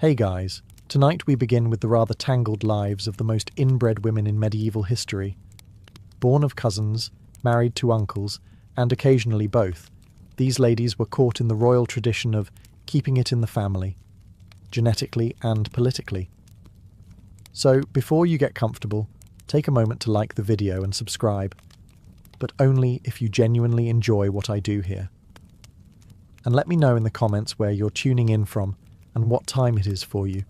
Hey guys, tonight we begin with the rather tangled lives of the most inbred women in medieval history. Born of cousins, married to uncles, and occasionally both, these ladies were caught in the royal tradition of keeping it in the family, genetically and politically. So, before you get comfortable, take a moment to like the video and subscribe, but only if you genuinely enjoy what I do here. And let me know in the comments where you're tuning in from and what time it is for you.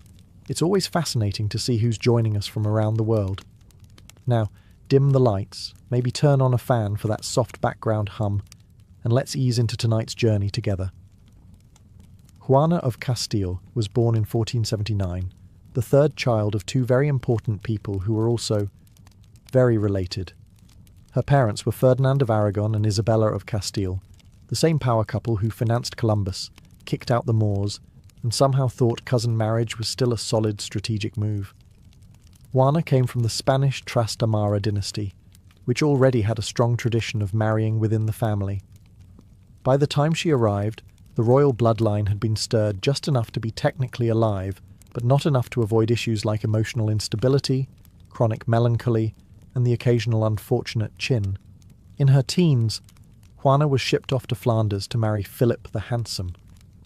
It's always fascinating to see who's joining us from around the world. Now, dim the lights, maybe turn on a fan for that soft background hum, and let's ease into tonight's journey together. Juana of Castile was born in 1479, the third child of two very important people who were also very related. Her parents were Ferdinand of Aragon and Isabella of Castile, the same power couple who financed Columbus, kicked out the Moors, and somehow thought cousin marriage was still a solid strategic move. Juana came from the Spanish Trastamara dynasty, which already had a strong tradition of marrying within the family. By the time she arrived, the royal bloodline had been stirred just enough to be technically alive, but not enough to avoid issues like emotional instability, chronic melancholy, and the occasional unfortunate chin. In her teens, Juana was shipped off to Flanders to marry Philip the Handsome,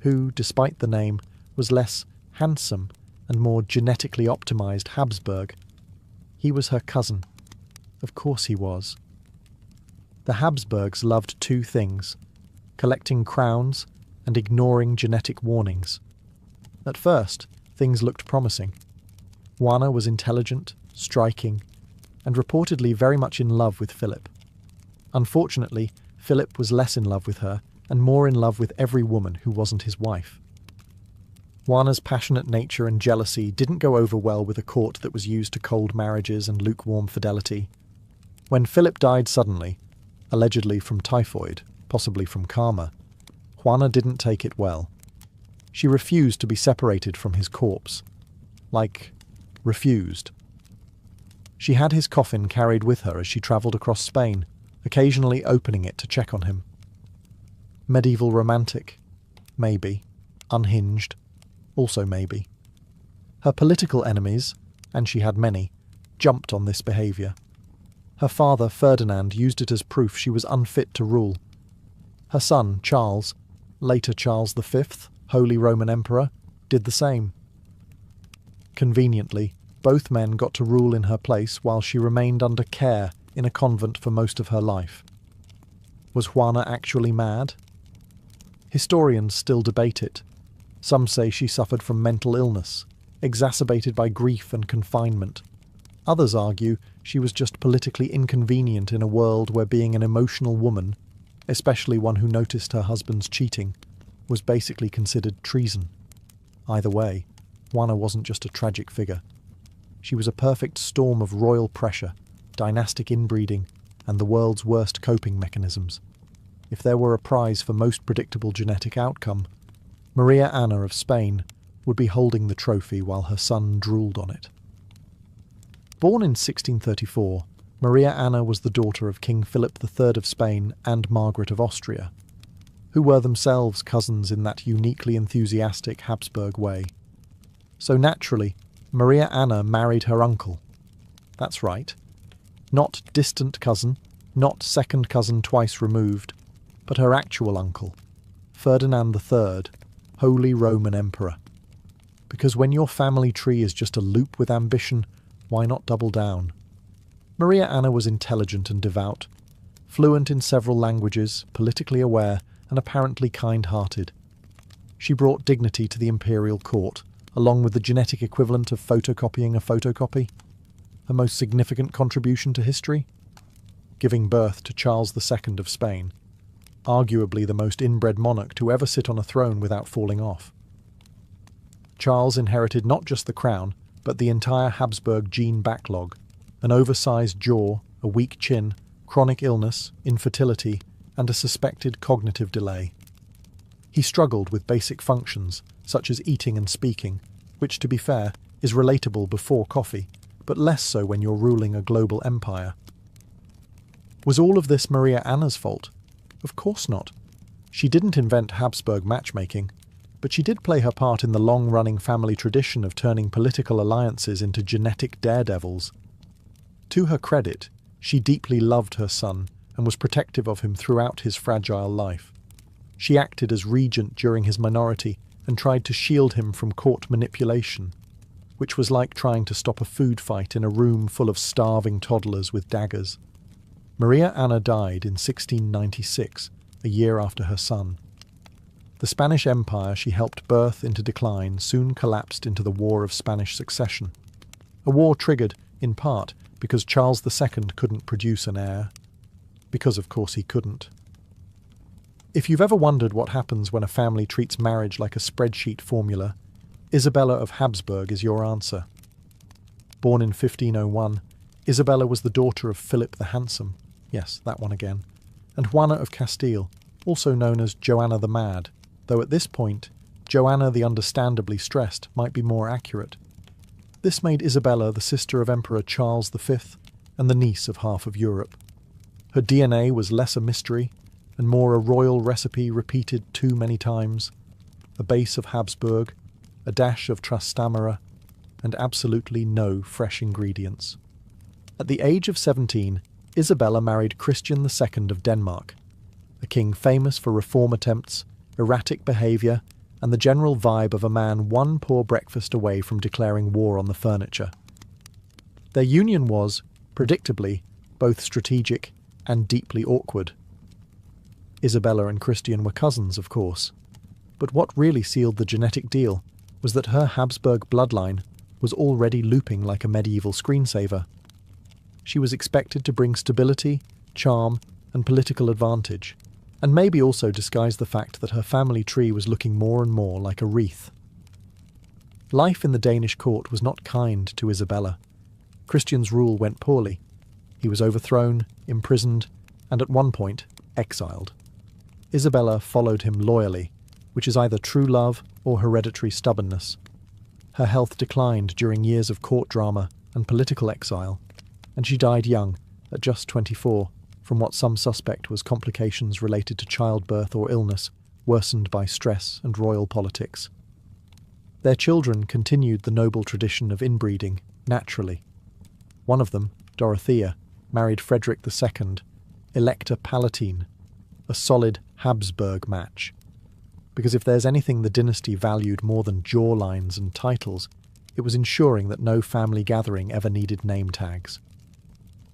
who, despite the name, was less handsome and more genetically optimized Habsburg. He was her cousin. Of course he was. The Habsburgs loved two things: collecting crowns and ignoring genetic warnings. At first, things looked promising. Juana was intelligent, striking, and reportedly very much in love with Philip. Unfortunately, Philip was less in love with her and more in love with every woman who wasn't his wife. Juana's passionate nature and jealousy didn't go over well with a court that was used to cold marriages and lukewarm fidelity. When Philip died suddenly, allegedly from typhoid, possibly from karma, Juana didn't take it well. She refused to be separated from his corpse. Refused. She had his coffin carried with her as she travelled across Spain, occasionally opening it to check on him. Medieval romantic? Maybe. Unhinged? Also maybe. Her political enemies, and she had many, jumped on this behaviour. Her father, Ferdinand, used it as proof she was unfit to rule. Her son, Charles, later Charles V, Holy Roman Emperor, did the same. Conveniently, both men got to rule in her place while she remained under care in a convent for most of her life. Was Juana actually mad? Historians still debate it. Some say she suffered from mental illness, exacerbated by grief and confinement. Others argue she was just politically inconvenient in a world where being an emotional woman, especially one who noticed her husband's cheating, was basically considered treason. Either way, Juana wasn't just a tragic figure. She was a perfect storm of royal pressure, dynastic inbreeding, and the world's worst coping mechanisms. If there were a prize for most predictable genetic outcome, Maria Anna of Spain would be holding the trophy while her son drooled on it. Born in 1634, Maria Anna was the daughter of King Philip III of Spain and Margaret of Austria, who were themselves cousins in that uniquely enthusiastic Habsburg way. So naturally, Maria Anna married her uncle. That's right. Not distant cousin, not second cousin twice removed, but her actual uncle, Ferdinand III, Holy Roman Emperor. Because when your family tree is just a loop with ambition, why not double down? Maria Anna was intelligent and devout, fluent in several languages, politically aware, and apparently kind-hearted. She brought dignity to the imperial court, along with the genetic equivalent of photocopying a photocopy. Her most significant contribution to history? Giving birth to Charles II of Spain, arguably the most inbred monarch to ever sit on a throne without falling off. Charles inherited not just the crown, but the entire Habsburg gene backlog: an oversized jaw, a weak chin, chronic illness, infertility, and a suspected cognitive delay. He struggled with basic functions, such as eating and speaking, which, to be fair, is relatable before coffee, but less so when you're ruling a global empire. Was all of this Maria Anna's fault? Of course not. She didn't invent Habsburg matchmaking, but she did play her part in the long-running family tradition of turning political alliances into genetic daredevils. To her credit, she deeply loved her son and was protective of him throughout his fragile life. She acted as regent during his minority and tried to shield him from court manipulation, which was like trying to stop a food fight in a room full of starving toddlers with daggers. Maria Anna died in 1696, a year after her son. The Spanish Empire she helped birth into decline soon collapsed into the War of Spanish Succession, a war triggered, in part, because Charles II couldn't produce an heir. Because, of course, he couldn't. If you've ever wondered what happens when a family treats marriage like a spreadsheet formula, Isabella of Habsburg is your answer. Born in 1501, Isabella was the daughter of Philip the Handsome, yes, that one again, and Juana of Castile, also known as Joanna the Mad, though at this point, Joanna the Understandably Stressed might be more accurate. This made Isabella the sister of Emperor Charles V and the niece of half of Europe. Her DNA was less a mystery and more a royal recipe repeated too many times, a base of Habsburg, a dash of Trastamara, and absolutely no fresh ingredients. At the age of 17, Isabella married Christian II of Denmark, a king famous for reform attempts, erratic behaviour, and the general vibe of a man one poor breakfast away from declaring war on the furniture. Their union was, predictably, both strategic and deeply awkward. Isabella and Christian were cousins, of course, but what really sealed the genetic deal was that her Habsburg bloodline was already looping like a medieval screensaver. She was expected to bring stability, charm, and political advantage, and maybe also disguise the fact that her family tree was looking more and more like a wreath. Life in the Danish court was not kind to Isabella. Christian's rule went poorly. He was overthrown, imprisoned, and at one point, exiled. Isabella followed him loyally, which is either true love or hereditary stubbornness. Her health declined during years of court drama and political exile, and she died young, at just 24, from what some suspect was complications related to childbirth or illness, worsened by stress and royal politics. Their children continued the noble tradition of inbreeding, naturally. One of them, Dorothea, married Frederick II, Elector Palatine, a solid Habsburg match. Because if there's anything the dynasty valued more than jawlines and titles, it was ensuring that no family gathering ever needed name tags.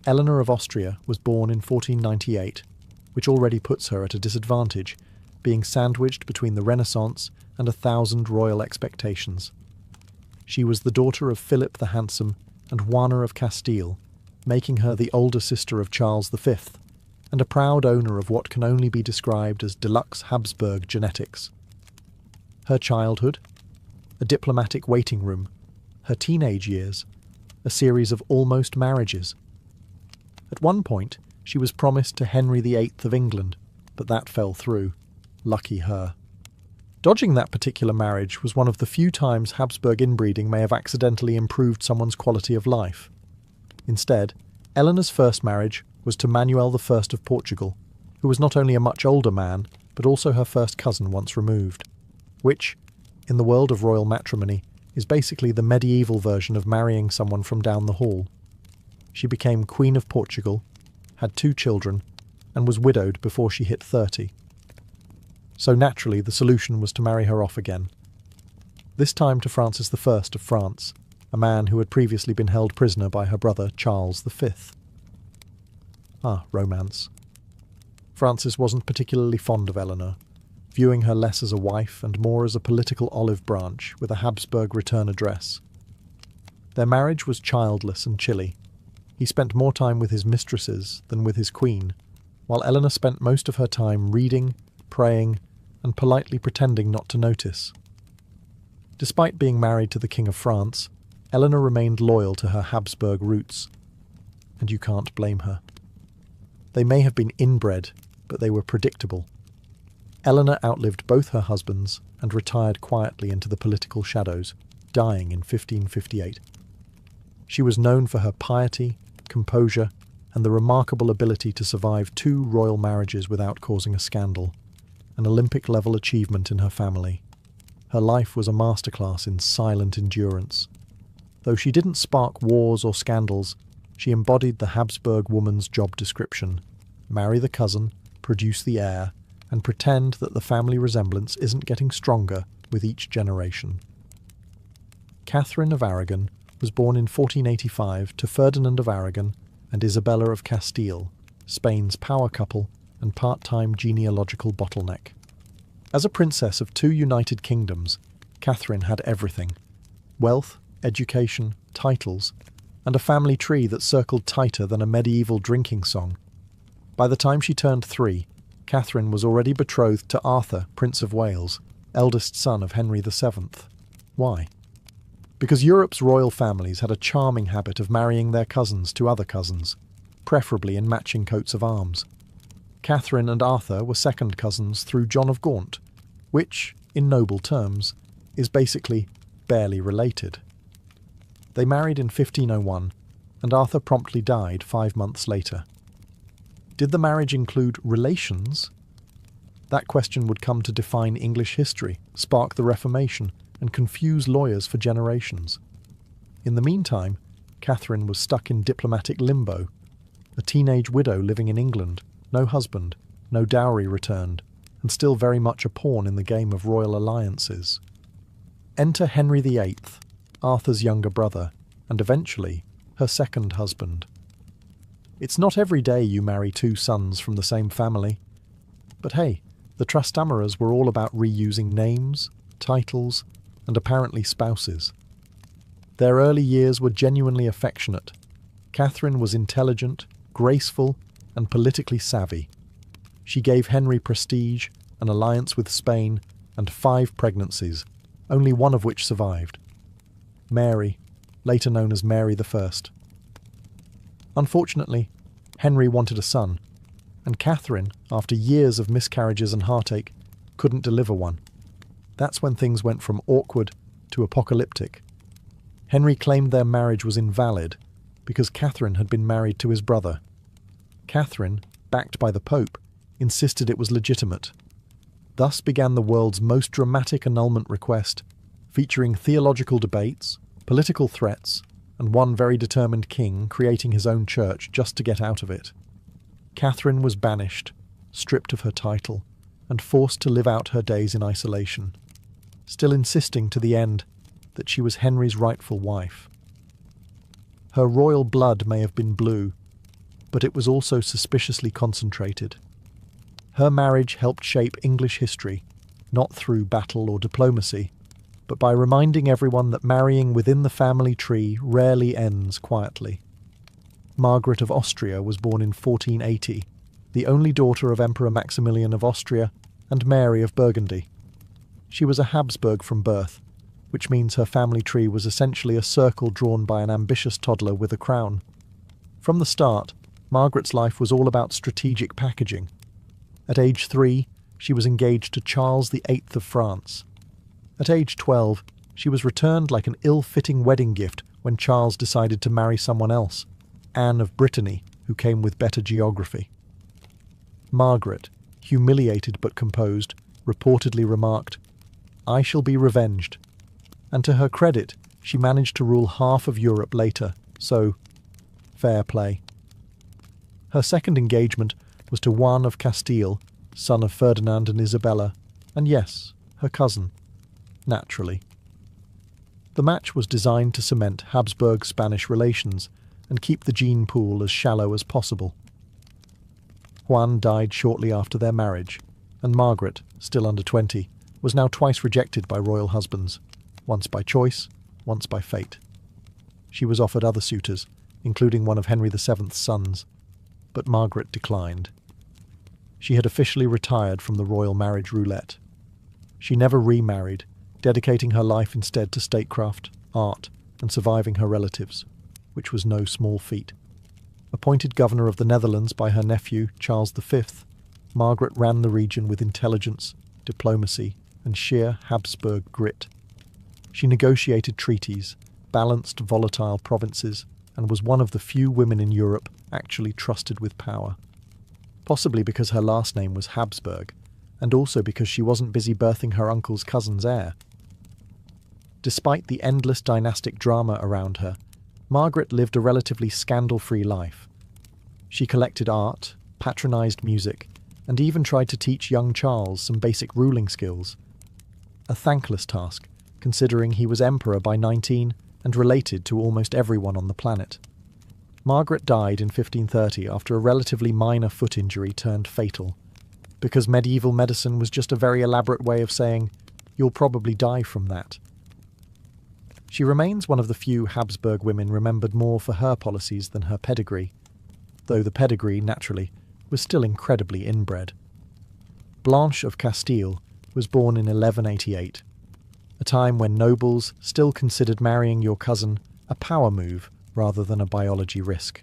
Eleanor of Austria was born in 1498, which already puts her at a disadvantage, being sandwiched between the Renaissance and 1,000 royal expectations. She was the daughter of Philip the Handsome and Juana of Castile, making her the older sister of Charles V, and a proud owner of what can only be described as deluxe Habsburg genetics. Her childhood, a diplomatic waiting room, her teenage years, a series of almost marriages. At one point, she was promised to Henry VIII of England, but that fell through. Lucky her. Dodging that particular marriage was one of the few times Habsburg inbreeding may have accidentally improved someone's quality of life. Instead, Eleanor's first marriage was to Manuel I of Portugal, who was not only a much older man, but also her first cousin once removed, which, in the world of royal matrimony, is basically the medieval version of marrying someone from down the hall. She became Queen of Portugal, had 2 children, and was widowed before she hit 30. So naturally the solution was to marry her off again. This time to Francis I of France, a man who had previously been held prisoner by her brother Charles V. Ah, romance. Francis wasn't particularly fond of Eleanor, viewing her less as a wife and more as a political olive branch with a Habsburg return address. Their marriage was childless and chilly. He spent more time with his mistresses than with his queen, while Eleanor spent most of her time reading, praying, and politely pretending not to notice. Despite being married to the King of France, Eleanor remained loyal to her Habsburg roots, and you can't blame her. They may have been inbred, but they were predictable. Eleanor outlived both her husbands and retired quietly into the political shadows, dying in 1558. She was known for her piety, composure, and the remarkable ability to survive 2 royal marriages without causing a scandal, an Olympic-level achievement in her family. Her life was a masterclass in silent endurance. Though she didn't spark wars or scandals, she embodied the Habsburg woman's job description: marry the cousin, produce the heir, and pretend that the family resemblance isn't getting stronger with each generation. Catherine of Aragon was born in 1485 to Ferdinand of Aragon and Isabella of Castile, Spain's power couple and part-time genealogical bottleneck. As a princess of two united kingdoms, Catherine had everything: wealth, education, titles, and a family tree that circled tighter than a medieval drinking song. By the time she turned 3, Catherine was already betrothed to Arthur, Prince of Wales, eldest son of Henry VII. Why? Because Europe's royal families had a charming habit of marrying their cousins to other cousins, preferably in matching coats of arms. Catherine and Arthur were second cousins through John of Gaunt, which, in noble terms, is basically barely related. They married in 1501, and Arthur promptly died 5 months later. Did the marriage include relations? That question would come to define English history, spark the Reformation, and confuse lawyers for generations. In the meantime, Catherine was stuck in diplomatic limbo, a teenage widow living in England, no husband, no dowry returned, and still very much a pawn in the game of royal alliances. Enter Henry VIII, Arthur's younger brother, and eventually her second husband. It's not every day you marry 2 sons from the same family. But hey, the Trastamarras were all about reusing names, titles, and apparently spouses. Their early years were genuinely affectionate. Catherine was intelligent, graceful, and politically savvy. She gave Henry prestige, an alliance with Spain, and 5 pregnancies, only one of which survived. Mary, later known as Mary I. Unfortunately, Henry wanted a son, and Catherine, after years of miscarriages and heartache, couldn't deliver one. That's when things went from awkward to apocalyptic. Henry claimed their marriage was invalid because Catherine had been married to his brother. Catherine, backed by the Pope, insisted it was legitimate. Thus began the world's most dramatic annulment request, featuring theological debates, political threats, and one very determined king creating his own church just to get out of it. Catherine was banished, stripped of her title, and forced to live out her days in isolation, still insisting to the end that she was Henry's rightful wife. Her royal blood may have been blue, but it was also suspiciously concentrated. Her marriage helped shape English history, not through battle or diplomacy, but by reminding everyone that marrying within the family tree rarely ends quietly. Margaret of Austria was born in 1480, the only daughter of Emperor Maximilian of Austria and Mary of Burgundy. She was a Habsburg from birth, which means her family tree was essentially a circle drawn by an ambitious toddler with a crown. From the start, Margaret's life was all about strategic packaging. At age 3, she was engaged to Charles VIII of France. At age 12, she was returned like an ill-fitting wedding gift when Charles decided to marry someone else, Anne of Brittany, who came with better geography. Margaret, humiliated but composed, reportedly remarked, "I shall be revenged." And to her credit, she managed to rule half of Europe later, so fair play. Her second engagement was to Juan of Castile, son of Ferdinand and Isabella, and yes, her cousin. Naturally. The match was designed to cement Habsburg-Spanish relations and keep the gene pool as shallow as possible. Juan died shortly after their marriage, and Margaret, still under 20, was now twice rejected by royal husbands, once by choice, once by fate. She was offered other suitors, including one of Henry VII's sons, but Margaret declined. She had officially retired from the royal marriage roulette. She never remarried, dedicating her life instead to statecraft, art, and surviving her relatives, which was no small feat. Appointed governor of the Netherlands by her nephew, Charles V, Margaret ran the region with intelligence, diplomacy, and sheer Habsburg grit. She negotiated treaties, balanced volatile provinces, and was one of the few women in Europe actually trusted with power. Possibly because her last name was Habsburg, and also because she wasn't busy birthing her uncle's cousin's heir, Despite the endless dynastic drama around her, Margaret lived a relatively scandal-free life. She collected art, patronised music, and even tried to teach young Charles some basic ruling skills. A thankless task, considering he was emperor by 19 and related to almost everyone on the planet. Margaret died in 1530 after a relatively minor foot injury turned fatal, because medieval medicine was just a very elaborate way of saying, "You'll probably die from that." She remains one of the few Habsburg women remembered more for her policies than her pedigree, though the pedigree, naturally, was still incredibly inbred. Blanche of Castile was born in 1188, a time when nobles still considered marrying your cousin a power move rather than a biology risk.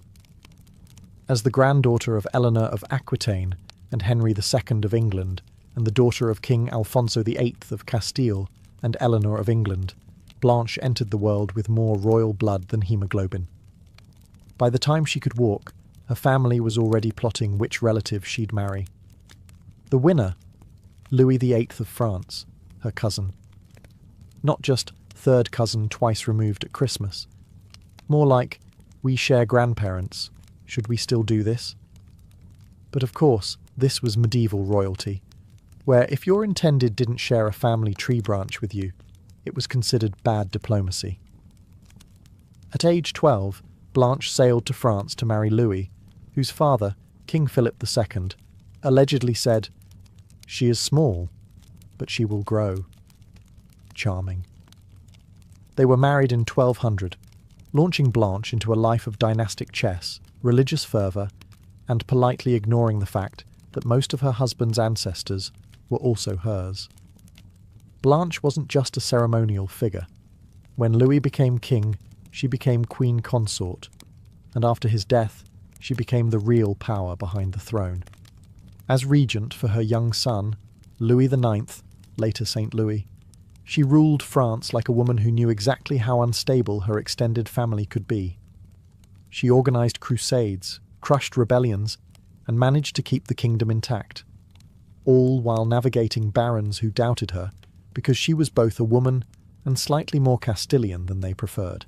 As the granddaughter of Eleanor of Aquitaine and Henry II of England, and the daughter of King Alfonso VIII of Castile and Eleanor of England, Blanche entered the world with more royal blood than hemoglobin. By the time she could walk, her family was already plotting which relative she'd marry. The winner, Louis VIII of France, her cousin. Not just third cousin twice removed at Christmas. More like, we share grandparents, should we still do this? But of course, this was medieval royalty, where if your intended didn't share a family tree branch with you, it was considered bad diplomacy. At age 12, Blanche sailed to France to marry Louis, whose father, King Philip II, allegedly said, "She is small, but she will grow." Charming. They were married in 1200, launching Blanche into a life of dynastic chess, religious fervour, and politely ignoring the fact that most of her husband's ancestors were also hers. Blanche wasn't just a ceremonial figure. When Louis became king, she became queen consort, and after his death, she became the real power behind the throne. As regent for her young son, Louis IX, later Saint Louis, she ruled France like a woman who knew exactly how unstable her extended family could be. She organised crusades, crushed rebellions, and managed to keep the kingdom intact, all while navigating barons who doubted her because she was both a woman and slightly more Castilian than they preferred.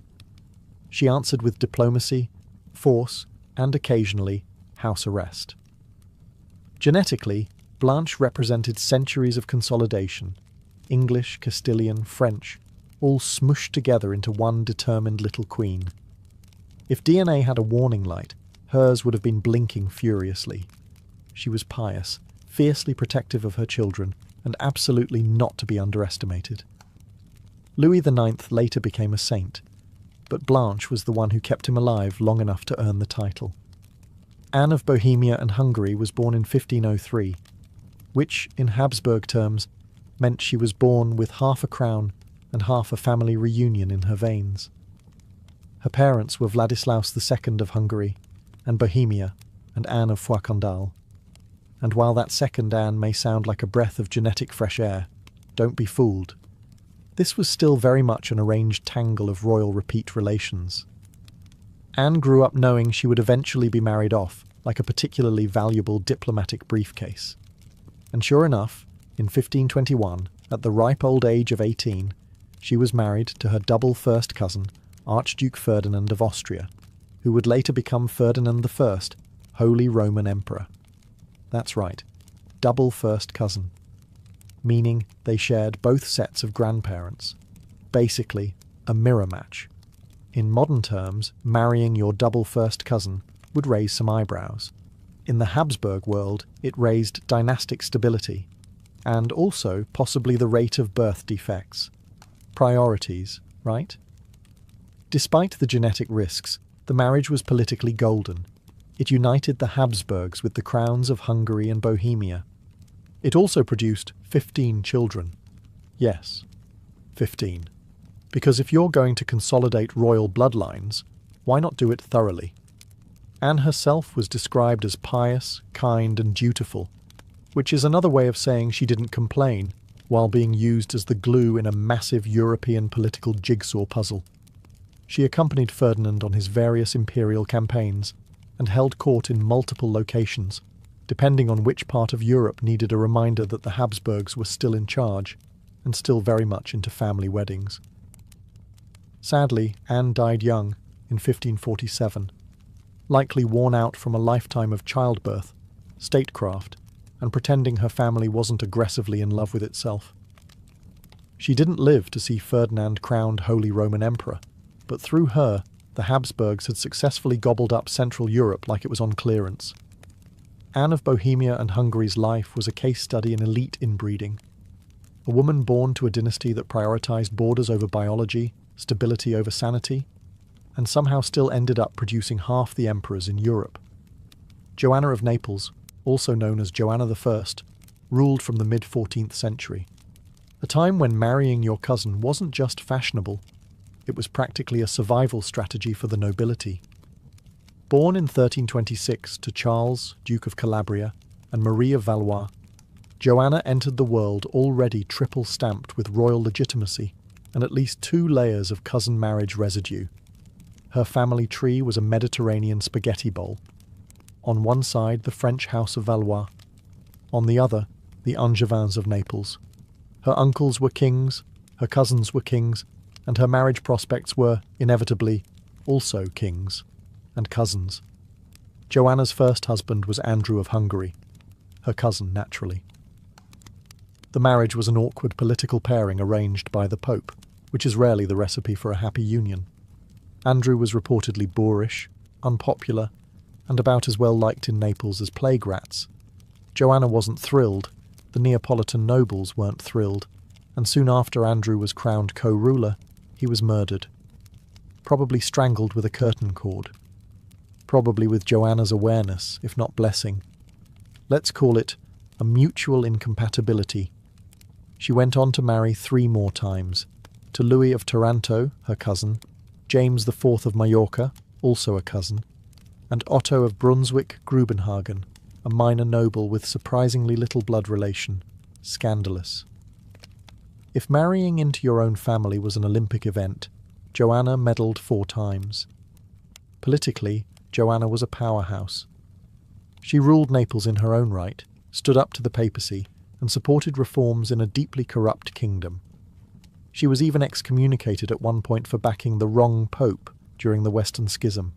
She answered with diplomacy, force, and occasionally house arrest. Genetically, Blanche represented centuries of consolidation, English, Castilian, French, all smooshed together into one determined little queen. If DNA had a warning light, hers would have been blinking furiously. She was pious, fiercely protective of her children, and absolutely not to be underestimated. Louis IX later became a saint, but Blanche was the one who kept him alive long enough to earn the title. Anne of Bohemia and Hungary was born in 1503, which, in Habsburg terms, meant she was born with half a crown and half a family reunion in her veins. Her parents were Vladislaus II of Hungary and Bohemia and Anne of Foix-Condal. And while that second Anne may sound like a breath of genetic fresh air, don't be fooled. This was still very much an arranged tangle of royal repeat relations. Anne grew up knowing she would eventually be married off, like a particularly valuable diplomatic briefcase. And sure enough, in 1521, at the ripe old age of 18, she was married to her double first cousin, Archduke Ferdinand of Austria, who would later become Ferdinand I, Holy Roman Emperor. That's right, double first cousin, meaning they shared both sets of grandparents. Basically, a mirror match. In modern terms, marrying your double first cousin would raise some eyebrows. In the Habsburg world, it raised dynastic stability, and also possibly the rate of birth defects. Priorities, right? Despite the genetic risks, the marriage was politically golden. It united the Habsburgs with the crowns of Hungary and Bohemia. It also produced 15 children. Yes, 15. Because if you're going to consolidate royal bloodlines, why not do it thoroughly? Anne herself was described as pious, kind, and dutiful, which is another way of saying she didn't complain while being used as the glue in a massive European political jigsaw puzzle. She accompanied Ferdinand on his various imperial campaigns and held court in multiple locations, depending on which part of Europe needed a reminder that the Habsburgs were still in charge and still very much into family weddings. Sadly, Anne died young, in 1547, likely worn out from a lifetime of childbirth, statecraft, and pretending her family wasn't aggressively in love with itself. She didn't live to see Ferdinand crowned Holy Roman Emperor, but through her, the Habsburgs had successfully gobbled up Central Europe like it was on clearance. Anne of Bohemia and Hungary's life was a case study in elite inbreeding. A woman born to a dynasty that prioritized borders over biology, stability over sanity, and somehow still ended up producing half the emperors in Europe. Joanna of Naples, also known as Joanna I, ruled from the mid-14th century, a time when marrying your cousin wasn't just fashionable, it was practically a survival strategy for the nobility. Born in 1326 to Charles, Duke of Calabria, and Marie of Valois, Joanna entered the world already triple-stamped with royal legitimacy and at least 2 layers of cousin marriage residue. Her family tree was a Mediterranean spaghetti bowl. On one side, the French House of Valois. On the other, the Angevins of Naples. Her uncles were kings, her cousins were kings, and her marriage prospects were, inevitably, also kings and cousins. Joanna's first husband was Andrew of Hungary, her cousin naturally. The marriage was an awkward political pairing arranged by the Pope, which is rarely the recipe for a happy union. Andrew was reportedly boorish, unpopular, and about as well liked in Naples as plague rats. Joanna wasn't thrilled, the Neapolitan nobles weren't thrilled, and soon after Andrew was crowned co-ruler, he was murdered. Probably strangled with a curtain cord. Probably with Joanna's awareness, if not blessing. Let's call it a mutual incompatibility. She went on to marry 3 more times, to Louis of Taranto, her cousin, James IV of Majorca, also a cousin, and Otto of Brunswick-Grubenhagen, a minor noble with surprisingly little blood relation. Scandalous. If marrying into your own family was an Olympic event, Joanna medalled 4 times. Politically, Joanna was a powerhouse. She ruled Naples in her own right, stood up to the papacy, and supported reforms in a deeply corrupt kingdom. She was even excommunicated at one point for backing the wrong pope during the Western Schism.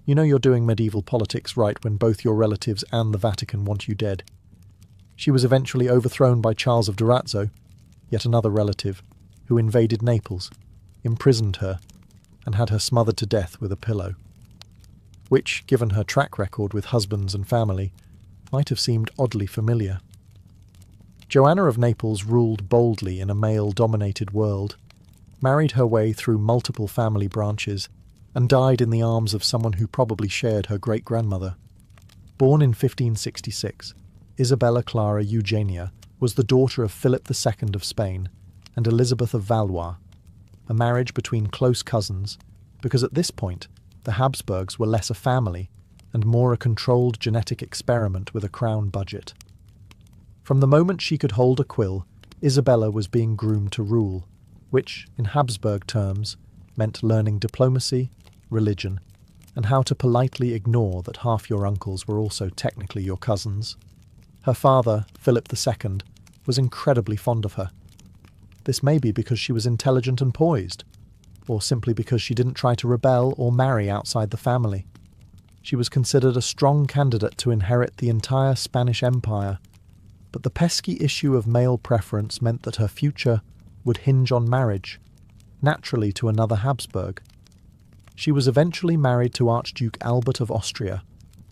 You know you're doing medieval politics right when both your relatives and the Vatican want you dead. She was eventually overthrown by Charles of Durazzo, yet another relative, who invaded Naples, imprisoned her, and had her smothered to death with a pillow. Which, given her track record with husbands and family, might have seemed oddly familiar. Joanna of Naples ruled boldly in a male-dominated world, married her way through multiple family branches, and died in the arms of someone who probably shared her great-grandmother. Born in 1566, Isabella Clara Eugenia was the daughter of Philip II of Spain and Elizabeth of Valois, a marriage between close cousins, because at this point the Habsburgs were less a family and more a controlled genetic experiment with a crown budget. From the moment she could hold a quill, Isabella was being groomed to rule, which, in Habsburg terms, meant learning diplomacy, religion, and how to politely ignore that half your uncles were also technically your cousins. Her father, Philip II, was incredibly fond of her. This may be because she was intelligent and poised, or simply because she didn't try to rebel or marry outside the family. She was considered a strong candidate to inherit the entire Spanish Empire, but the pesky issue of male preference meant that her future would hinge on marriage, naturally to another Habsburg. She was eventually married to Archduke Albert of Austria,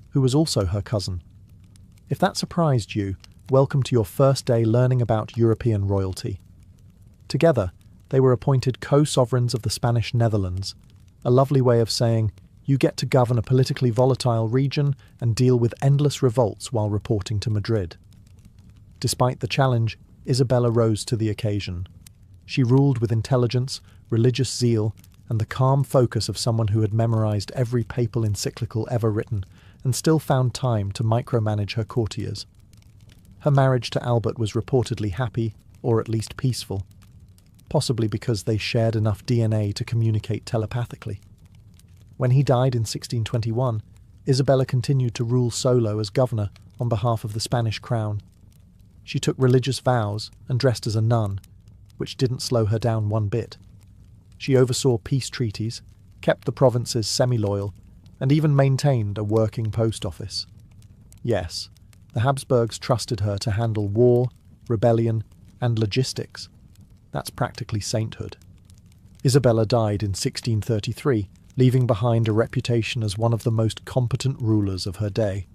who was also her cousin. If that surprised you, welcome to your first day learning about European royalty. Together, they were appointed co-sovereigns of the Spanish Netherlands, a lovely way of saying, you get to govern a politically volatile region and deal with endless revolts while reporting to Madrid. Despite the challenge, Isabella rose to the occasion. She ruled with intelligence, religious zeal, and the calm focus of someone who had memorized every papal encyclical ever written and still found time to micromanage her courtiers. Her marriage to Albert was reportedly happy, or at least peaceful, possibly because they shared enough DNA to communicate telepathically. When he died in 1621, Isabella continued to rule solo as governor on behalf of the Spanish crown. She took religious vows and dressed as a nun, which didn't slow her down one bit. She oversaw peace treaties, kept the provinces semi-loyal, and even maintained a working post office. Yes, the Habsburgs trusted her to handle war, rebellion, and logistics. That's practically sainthood. Isabella died in 1633, leaving behind a reputation as one of the most competent rulers of her day.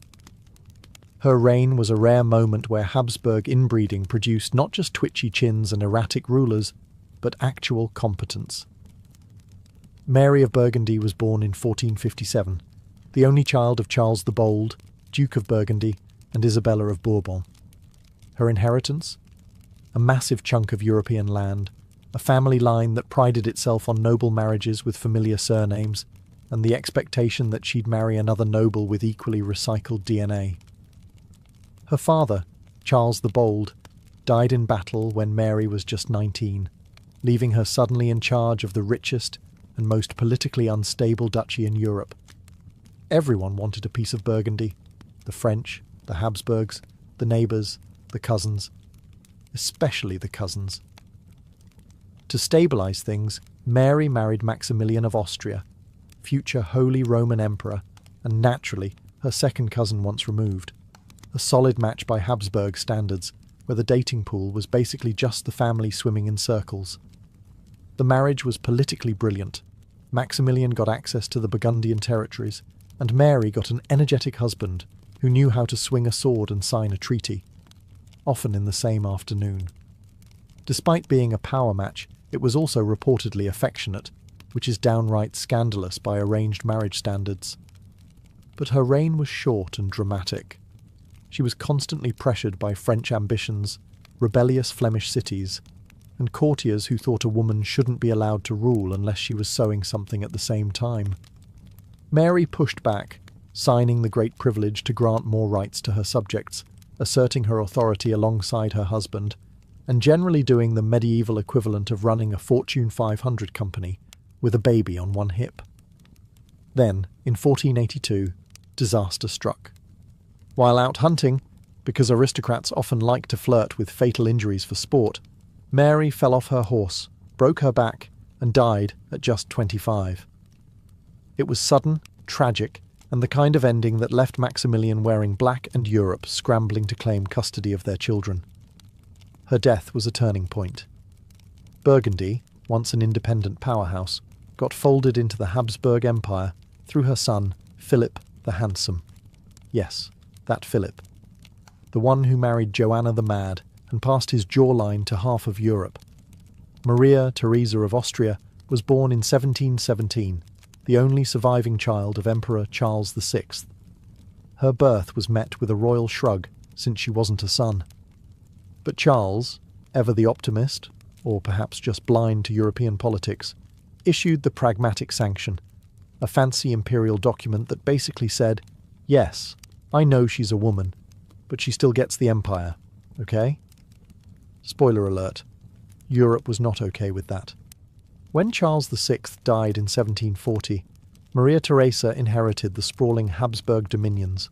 Her reign was a rare moment where Habsburg inbreeding produced not just twitchy chins and erratic rulers, but actual competence. Mary of Burgundy was born in 1457, the only child of Charles the Bold, Duke of Burgundy, and Isabella of Bourbon. Her inheritance? A massive chunk of European land, a family line that prided itself on noble marriages with familiar surnames, and the expectation that she'd marry another noble with equally recycled DNA. Her father, Charles the Bold, died in battle when Mary was just 19, leaving her suddenly in charge of the richest and most politically unstable duchy in Europe. Everyone wanted a piece of Burgundy: the French, the Habsburgs, the neighbours, the cousins, especially the cousins. To stabilise things, Mary married Maximilian of Austria, future Holy Roman Emperor, and naturally her second cousin once removed. A solid match by Habsburg standards, where the dating pool was basically just the family swimming in circles. The marriage was politically brilliant. Maximilian got access to the Burgundian territories, and Mary got an energetic husband who knew how to swing a sword and sign a treaty, often in the same afternoon. Despite being a power match, it was also reportedly affectionate, which is downright scandalous by arranged marriage standards. But her reign was short and dramatic. She was constantly pressured by French ambitions, rebellious Flemish cities, and courtiers who thought a woman shouldn't be allowed to rule unless she was sewing something at the same time. Mary pushed back, signing the great privilege to grant more rights to her subjects, asserting her authority alongside her husband, and generally doing the medieval equivalent of running a Fortune 500 company with a baby on one hip. Then, in 1482, disaster struck. While out hunting, because aristocrats often like to flirt with fatal injuries for sport, Mary fell off her horse, broke her back, and died at just 25. It was sudden, tragic, and the kind of ending that left Maximilian wearing black and Europe scrambling to claim custody of their children. Her death was a turning point. Burgundy, once an independent powerhouse, got folded into the Habsburg Empire through her son, Philip the Handsome. Yes, that Philip. The one who married Joanna the Mad and passed his jawline to half of Europe. Maria Theresa of Austria was born in 1717, the only surviving child of Emperor Charles VI. Her birth was met with a royal shrug, since she wasn't a son. But Charles, ever the optimist, or perhaps just blind to European politics, issued the Pragmatic Sanction, a fancy imperial document that basically said, yes, I know she's a woman, but she still gets the empire, okay? Spoiler alert, Europe was not okay with that. When Charles VI died in 1740, Maria Theresa inherited the sprawling Habsburg dominions,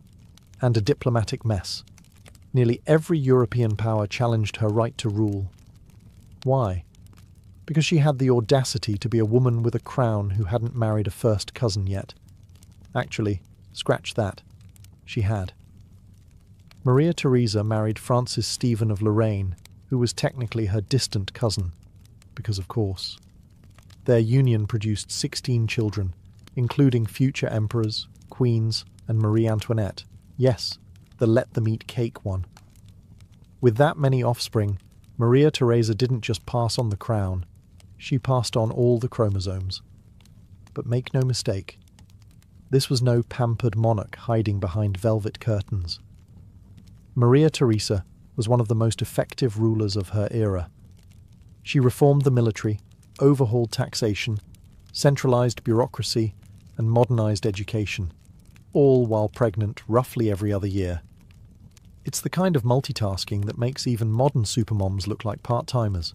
and a diplomatic mess. Nearly every European power challenged her right to rule. Why? Because she had the audacity to be a woman with a crown who hadn't married a first cousin yet. Actually, scratch that. She had. Maria Theresa married Francis Stephen of Lorraine, who was technically her distant cousin, because of course. Their union produced 16 children, including future emperors, queens, and Marie Antoinette. Yes, the let-them-eat-cake one. With that many offspring, Maria Theresa didn't just pass on the crown, she passed on all the chromosomes. But make no mistake, this was no pampered monarch hiding behind velvet curtains. Maria Theresa was one of the most effective rulers of her era. She reformed the military, overhauled taxation, centralized bureaucracy, and modernized education, all while pregnant roughly every other year. It's the kind of multitasking that makes even modern supermoms look like part-timers.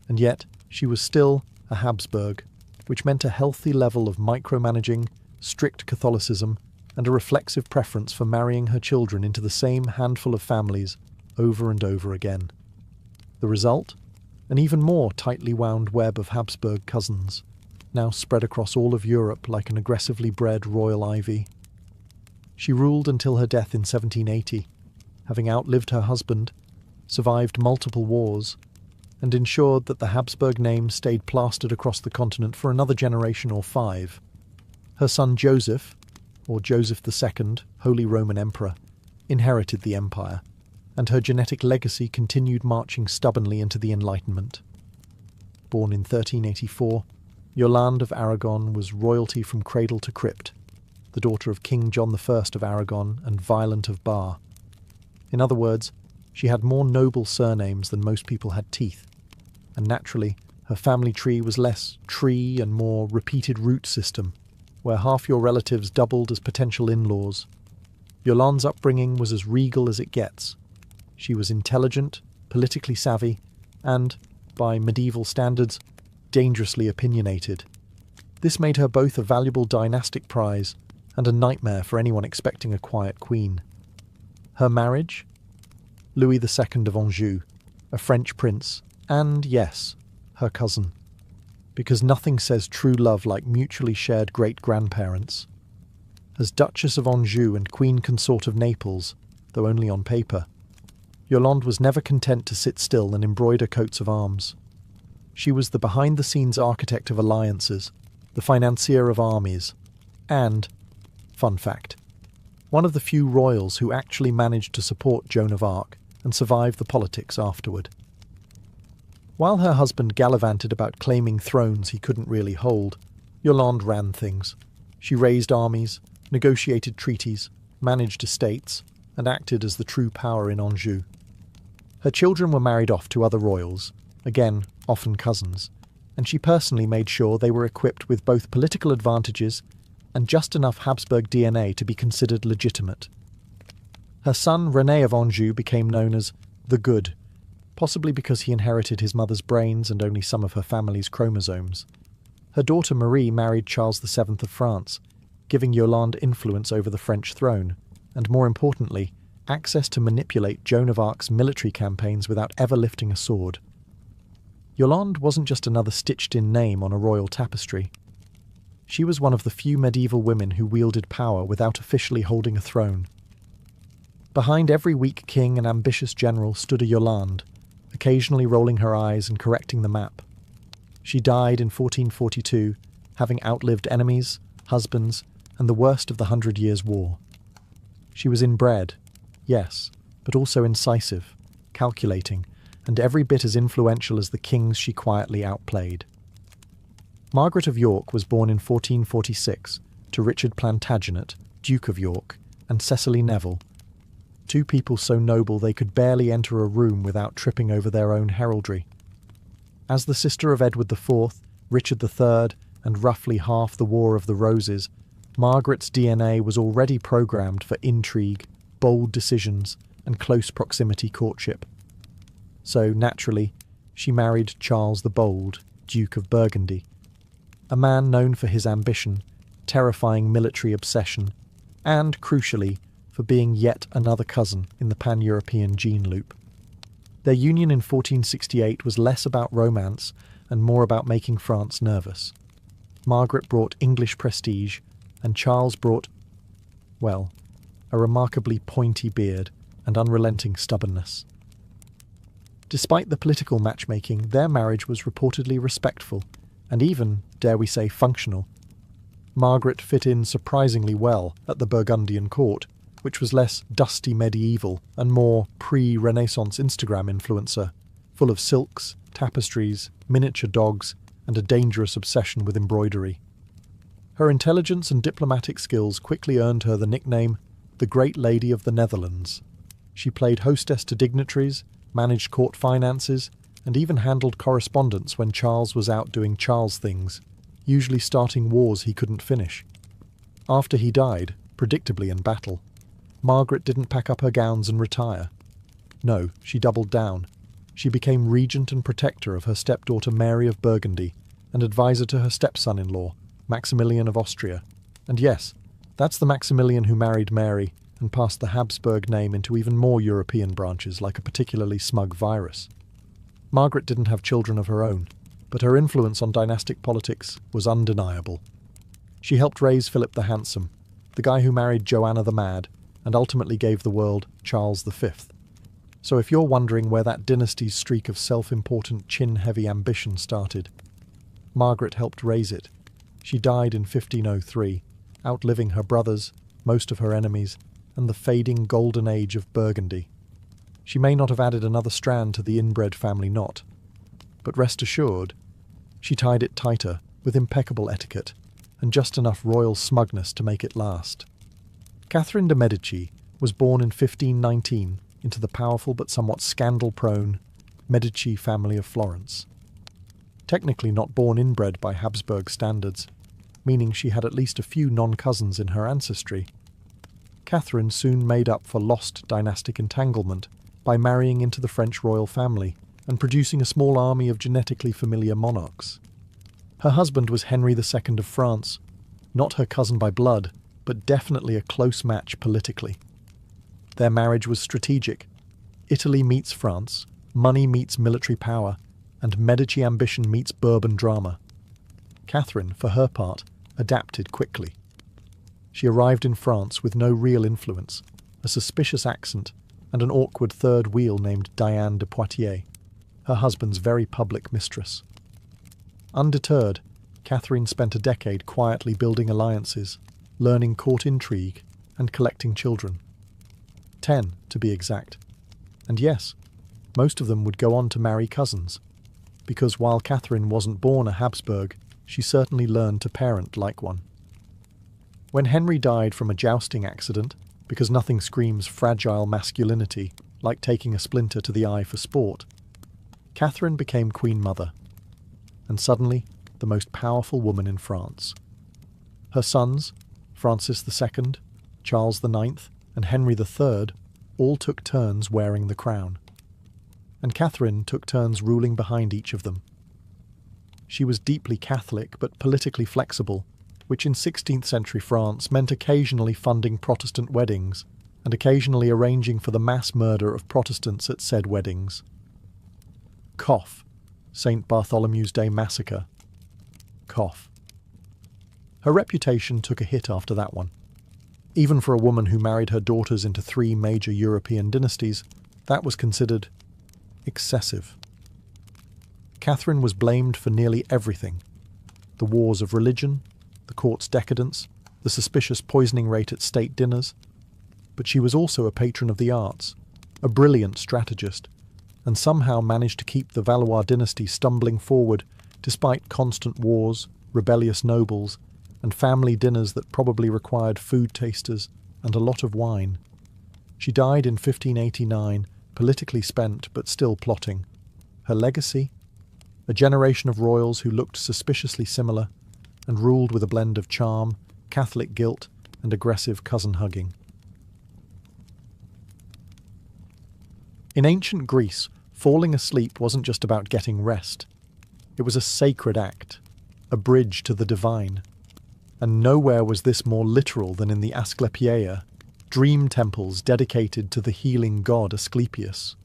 And yet, she was still a Habsburg, which meant a healthy level of micromanaging, strict Catholicism, and a reflexive preference for marrying her children into the same handful of families over and over again. The result? an even more tightly wound web of Habsburg cousins, now spread across all of Europe like an aggressively bred royal ivy. She ruled until her death in 1780, having outlived her husband, survived multiple wars, and ensured that the Habsburg name stayed plastered across the continent for another generation or 5. Her son Joseph, or Joseph II, Holy Roman Emperor, inherited the empire, and her genetic legacy continued marching stubbornly into the Enlightenment. Born in 1384, Yolande of Aragon was royalty from cradle to crypt, the daughter of King John I of Aragon and Violent of Bar. In other words, she had more noble surnames than most people had teeth, and naturally, her family tree was less tree and more repeated root system, where half your relatives doubled as potential in-laws. Yolande's upbringing was as regal as it gets. She was intelligent, politically savvy, and, by medieval standards, dangerously opinionated. This made her both a valuable dynastic prize and a nightmare for anyone expecting a quiet queen. Her marriage? Louis II of Anjou, a French prince, and, yes, her cousin. Because nothing says true love like mutually shared great-grandparents. As Duchess of Anjou and Queen Consort of Naples, though only on paper, Yolande was never content to sit still and embroider coats of arms. She was the behind-the-scenes architect of alliances, the financier of armies, and, fun fact, one of the few royals who actually managed to support Joan of Arc and survive the politics afterward. While her husband gallivanted about claiming thrones he couldn't really hold, Yolande ran things. She raised armies, negotiated treaties, managed estates, and acted as the true power in Anjou. Her children were married off to other royals, again, often cousins, and she personally made sure they were equipped with both political advantages and just enough Habsburg DNA to be considered legitimate. Her son René of Anjou became known as the Good, possibly because he inherited his mother's brains and only some of her family's chromosomes. Her daughter Marie married Charles VII of France, giving Yolande influence over the French throne, and more importantly, access to manipulate Joan of Arc's military campaigns without ever lifting a sword. Yolande wasn't just another stitched-in name on a royal tapestry. She was one of the few medieval women who wielded power without officially holding a throne. Behind every weak king and ambitious general stood a Yolande, occasionally rolling her eyes and correcting the map. She died in 1442, having outlived enemies, husbands, and the worst of the 100 Years' War. She was inbred, yes, but also incisive, calculating, and every bit as influential as the kings she quietly outplayed. Margaret of York was born in 1446 to Richard Plantagenet, Duke of York, and Cecily Neville, two people so noble they could barely enter a room without tripping over their own heraldry. As the sister of Edward IV, Richard III, and roughly half the War of the Roses, Margaret's DNA was already programmed for intrigue, bold decisions, and close proximity courtship. So, naturally, she married Charles the Bold, Duke of Burgundy, a man known for his ambition, terrifying military obsession, and, crucially, for being yet another cousin in the pan-European gene loop. Their union in 1468 was less about romance and more about making France nervous. Margaret brought English prestige, and Charles brought, well, a remarkably pointy beard and unrelenting stubbornness. Despite the political matchmaking, their marriage was reportedly respectful, and even, dare we say, functional. Margaret fit in surprisingly well at the Burgundian court, which was less dusty medieval and more pre-Renaissance Instagram influencer, full of silks, tapestries, miniature dogs, and a dangerous obsession with embroidery. Her intelligence and diplomatic skills quickly earned her the nickname the Great Lady of the Netherlands. She played hostess to dignitaries, managed court finances, and even handled correspondence when Charles was out doing Charles things, usually starting wars he couldn't finish. After he died, predictably in battle, Margaret didn't pack up her gowns and retire. No, she doubled down. She became regent and protector of her stepdaughter Mary of Burgundy and advisor to her stepson-in-law, Maximilian of Austria. And yes, that's the Maximilian who married Mary and passed the Habsburg name into even more European branches like a particularly smug virus. Margaret didn't have children of her own, but her influence on dynastic politics was undeniable. She helped raise Philip the Handsome, the guy who married Joanna the Mad and ultimately gave the world Charles V. So if you're wondering where that dynasty's streak of self-important chin-heavy ambition started, Margaret helped raise it. She died in 1503, outliving her brothers, most of her enemies, and the fading golden age of Burgundy. She may not have added another strand to the inbred family knot, but rest assured, she tied it tighter with impeccable etiquette and just enough royal smugness to make it last. Catherine de' Medici was born in 1519 into the powerful but somewhat scandal-prone Medici family of Florence. Technically not born inbred by Habsburg standards, meaning she had at least a few non-cousins in her ancestry. Catherine soon made up for lost dynastic entanglement by marrying into the French royal family and producing a small army of genetically familiar monarchs. Her husband was Henry II of France, not her cousin by blood, but definitely a close match politically. Their marriage was strategic. Italy meets France, money meets military power, and Medici ambition meets Bourbon drama. Catherine, for her part, adapted quickly. She arrived in France with no real influence, a suspicious accent, and an awkward third wheel named Diane de Poitiers, her husband's very public mistress. Undeterred, Catherine spent a decade quietly building alliances, learning court intrigue, and collecting children. 10, to be exact. And yes, most of them would go on to marry cousins, because while Catherine wasn't born a Habsburg, she certainly learned to parent like one. When Henry died from a jousting accident, because nothing screams fragile masculinity like taking a splinter to the eye for sport, Catherine became Queen Mother, and suddenly the most powerful woman in France. Her sons, Francis II, Charles IX, and Henry III, all took turns wearing the crown, and Catherine took turns ruling behind each of them. She was deeply Catholic but politically flexible, which in 16th century France meant occasionally funding Protestant weddings and occasionally arranging for the mass murder of Protestants at said weddings. Cough. St. Bartholomew's Day Massacre. Cough. Her reputation took a hit after that one. Even for a woman who married her daughters into 3 major European dynasties, that was considered excessive. Catherine was blamed for nearly everything: the wars of religion, the court's decadence, the suspicious poisoning rate at state dinners. But she was also a patron of the arts, a brilliant strategist, and somehow managed to keep the Valois dynasty stumbling forward despite constant wars, rebellious nobles, and family dinners that probably required food tasters and a lot of wine. She died in 1589, politically spent but still plotting. Her legacy? A generation of royals who looked suspiciously similar and ruled with a blend of charm, Catholic guilt, and aggressive cousin-hugging. In ancient Greece, falling asleep wasn't just about getting rest. It was a sacred act, a bridge to the divine. And nowhere was this more literal than in the Asclepieia, dream temples dedicated to the healing god Asclepius.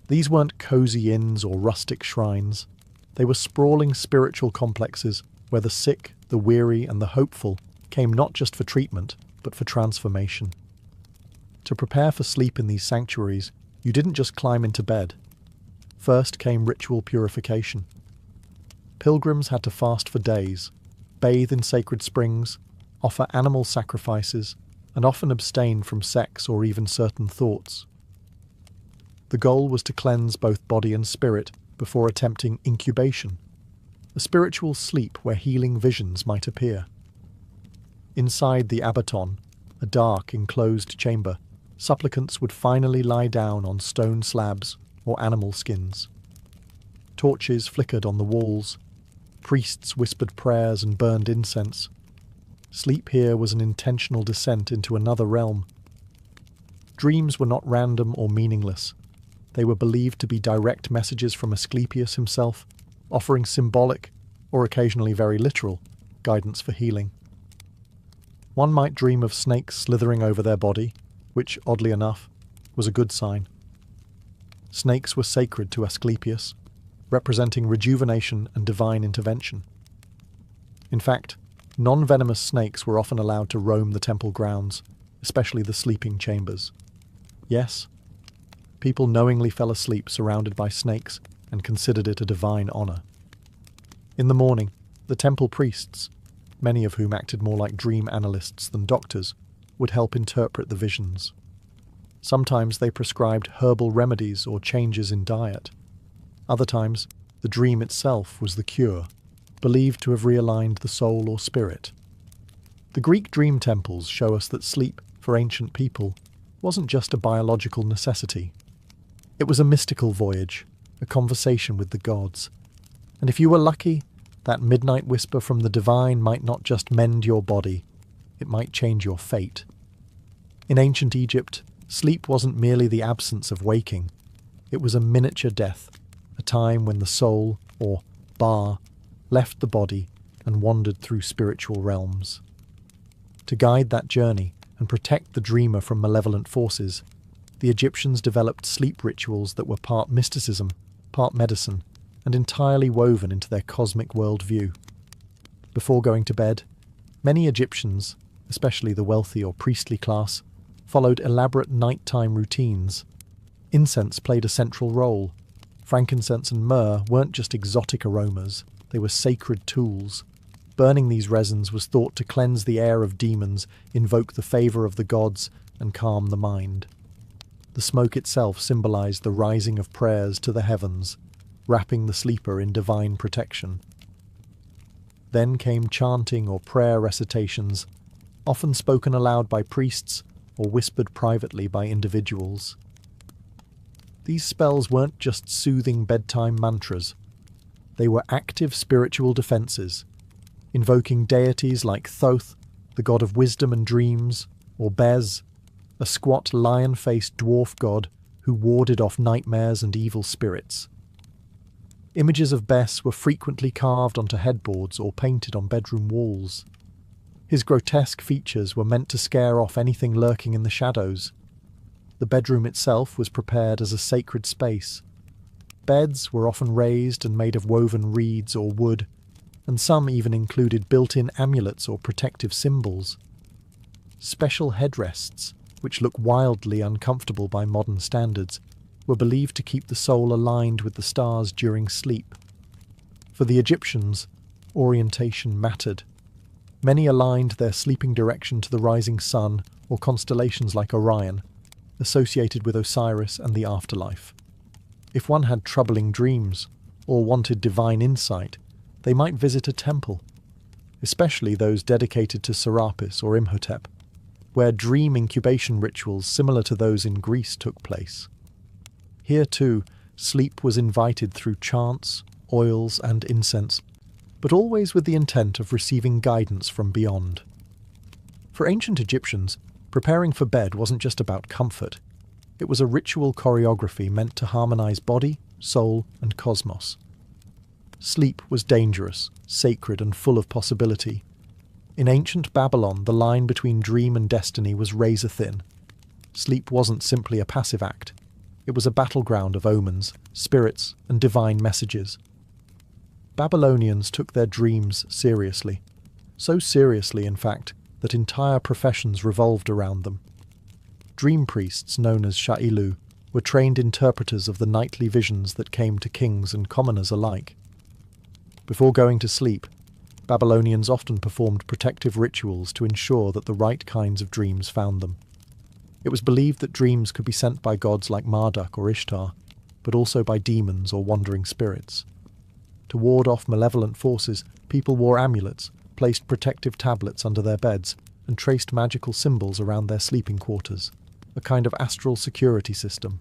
These weren't cozy inns or rustic shrines. They were sprawling spiritual complexes where the sick, the weary, and the hopeful came not just for treatment, but for transformation. To prepare for sleep in these sanctuaries, you didn't just climb into bed. First came ritual purification. Pilgrims had to fast for days, bathe in sacred springs, offer animal sacrifices, and often abstain from sex or even certain thoughts. The goal was to cleanse both body and spirit before attempting incubation, a spiritual sleep where healing visions might appear. Inside the abaton, a dark, enclosed chamber, supplicants would finally lie down on stone slabs or animal skins. Torches flickered on the walls. Priests whispered prayers and burned incense. Sleep here was an intentional descent into another realm. Dreams were not random or meaningless. They were believed to be direct messages from Asclepius himself, offering symbolic, or occasionally very literal, guidance for healing. One might dream of snakes slithering over their body, which, oddly enough, was a good sign. Snakes were sacred to Asclepius, representing rejuvenation and divine intervention. In fact, non-venomous snakes were often allowed to roam the temple grounds, especially the sleeping chambers. Yes, people knowingly fell asleep surrounded by snakes and considered it a divine honor. In the morning, the temple priests, many of whom acted more like dream analysts than doctors, would help interpret the visions. Sometimes they prescribed herbal remedies or changes in diet. Other times, the dream itself was the cure, believed to have realigned the soul or spirit. The Greek dream temples show us that sleep, for ancient people, wasn't just a biological necessity. It was a mystical voyage, a conversation with the gods. And if you were lucky, that midnight whisper from the divine might not just mend your body, it might change your fate. In ancient Egypt, sleep wasn't merely the absence of waking. It was a miniature death, a time when the soul, or Ba, left the body and wandered through spiritual realms. To guide that journey and protect the dreamer from malevolent forces, the Egyptians developed sleep rituals that were part mysticism, part medicine, and entirely woven into their cosmic worldview. Before going to bed, many Egyptians, especially the wealthy or priestly class, followed elaborate nighttime routines. Incense played a central role. Frankincense and myrrh weren't just exotic aromas, they were sacred tools. Burning these resins was thought to cleanse the air of demons, invoke the favour of the gods, and calm the mind. The smoke itself symbolized the rising of prayers to the heavens, wrapping the sleeper in divine protection. Then came chanting or prayer recitations, often spoken aloud by priests or whispered privately by individuals. These spells weren't just soothing bedtime mantras. They were active spiritual defences, invoking deities like Thoth, the god of wisdom and dreams, or Bez, a squat lion-faced dwarf god who warded off nightmares and evil spirits. Images of Bes were frequently carved onto headboards or painted on bedroom walls. His grotesque features were meant to scare off anything lurking in the shadows. The bedroom itself was prepared as a sacred space. Beds were often raised and made of woven reeds or wood, and some even included built-in amulets or protective symbols. Special headrests, which look wildly uncomfortable by modern standards, were believed to keep the soul aligned with the stars during sleep. For the Egyptians, orientation mattered. Many aligned their sleeping direction to the rising sun or constellations like Orion, associated with Osiris and the afterlife. If one had troubling dreams or wanted divine insight, they might visit a temple, especially those dedicated to Serapis or Imhotep, where dream incubation rituals similar to those in Greece took place. Here too, sleep was invited through chants, oils, and incense, but always with the intent of receiving guidance from beyond. For ancient Egyptians, preparing for bed wasn't just about comfort. It was a ritual choreography meant to harmonize body, soul, and cosmos. Sleep was dangerous, sacred, and full of possibility. In ancient Babylon, the line between dream and destiny was razor-thin. Sleep wasn't simply a passive act. It was a battleground of omens, spirits, and divine messages. Babylonians took their dreams seriously. So seriously, in fact, that entire professions revolved around them. Dream priests, known as sha'ilu, were trained interpreters of the nightly visions that came to kings and commoners alike. Before going to sleep, Babylonians often performed protective rituals to ensure that the right kinds of dreams found them. It was believed that dreams could be sent by gods like Marduk or Ishtar, but also by demons or wandering spirits. To ward off malevolent forces, people wore amulets, placed protective tablets under their beds, and traced magical symbols around their sleeping quarters, a kind of astral security system.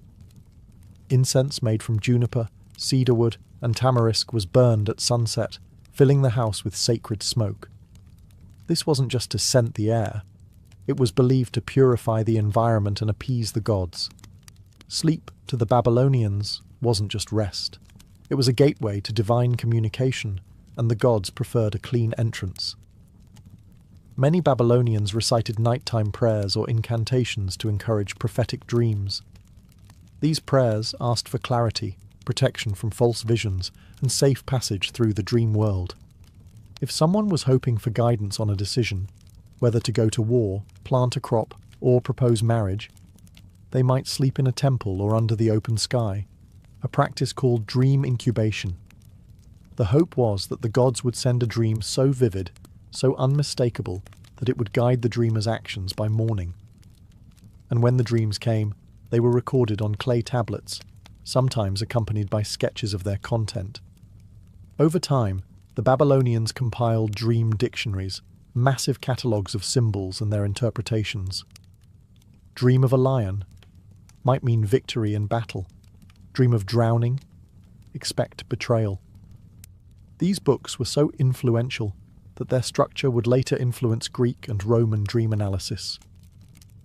Incense made from juniper, cedarwood, and tamarisk was burned at sunset, filling the house with sacred smoke. This wasn't just to scent the air. It was believed to purify the environment and appease the gods. Sleep, to the Babylonians, wasn't just rest. It was a gateway to divine communication, and the gods preferred a clean entrance. Many Babylonians recited nighttime prayers or incantations to encourage prophetic dreams. These prayers asked for clarity, protection from false visions, and safe passage through the dream world. If someone was hoping for guidance on a decision, whether to go to war, plant a crop, or propose marriage, they might sleep in a temple or under the open sky, a practice called dream incubation. The hope was that the gods would send a dream so vivid, so unmistakable, that it would guide the dreamer's actions by morning. And when the dreams came, they were recorded on clay tablets, sometimes accompanied by sketches of their content. Over time, the Babylonians compiled dream dictionaries, massive catalogues of symbols and their interpretations. Dream of a lion might mean victory in battle. Dream of drowning, expect betrayal. These books were so influential that their structure would later influence Greek and Roman dream analysis.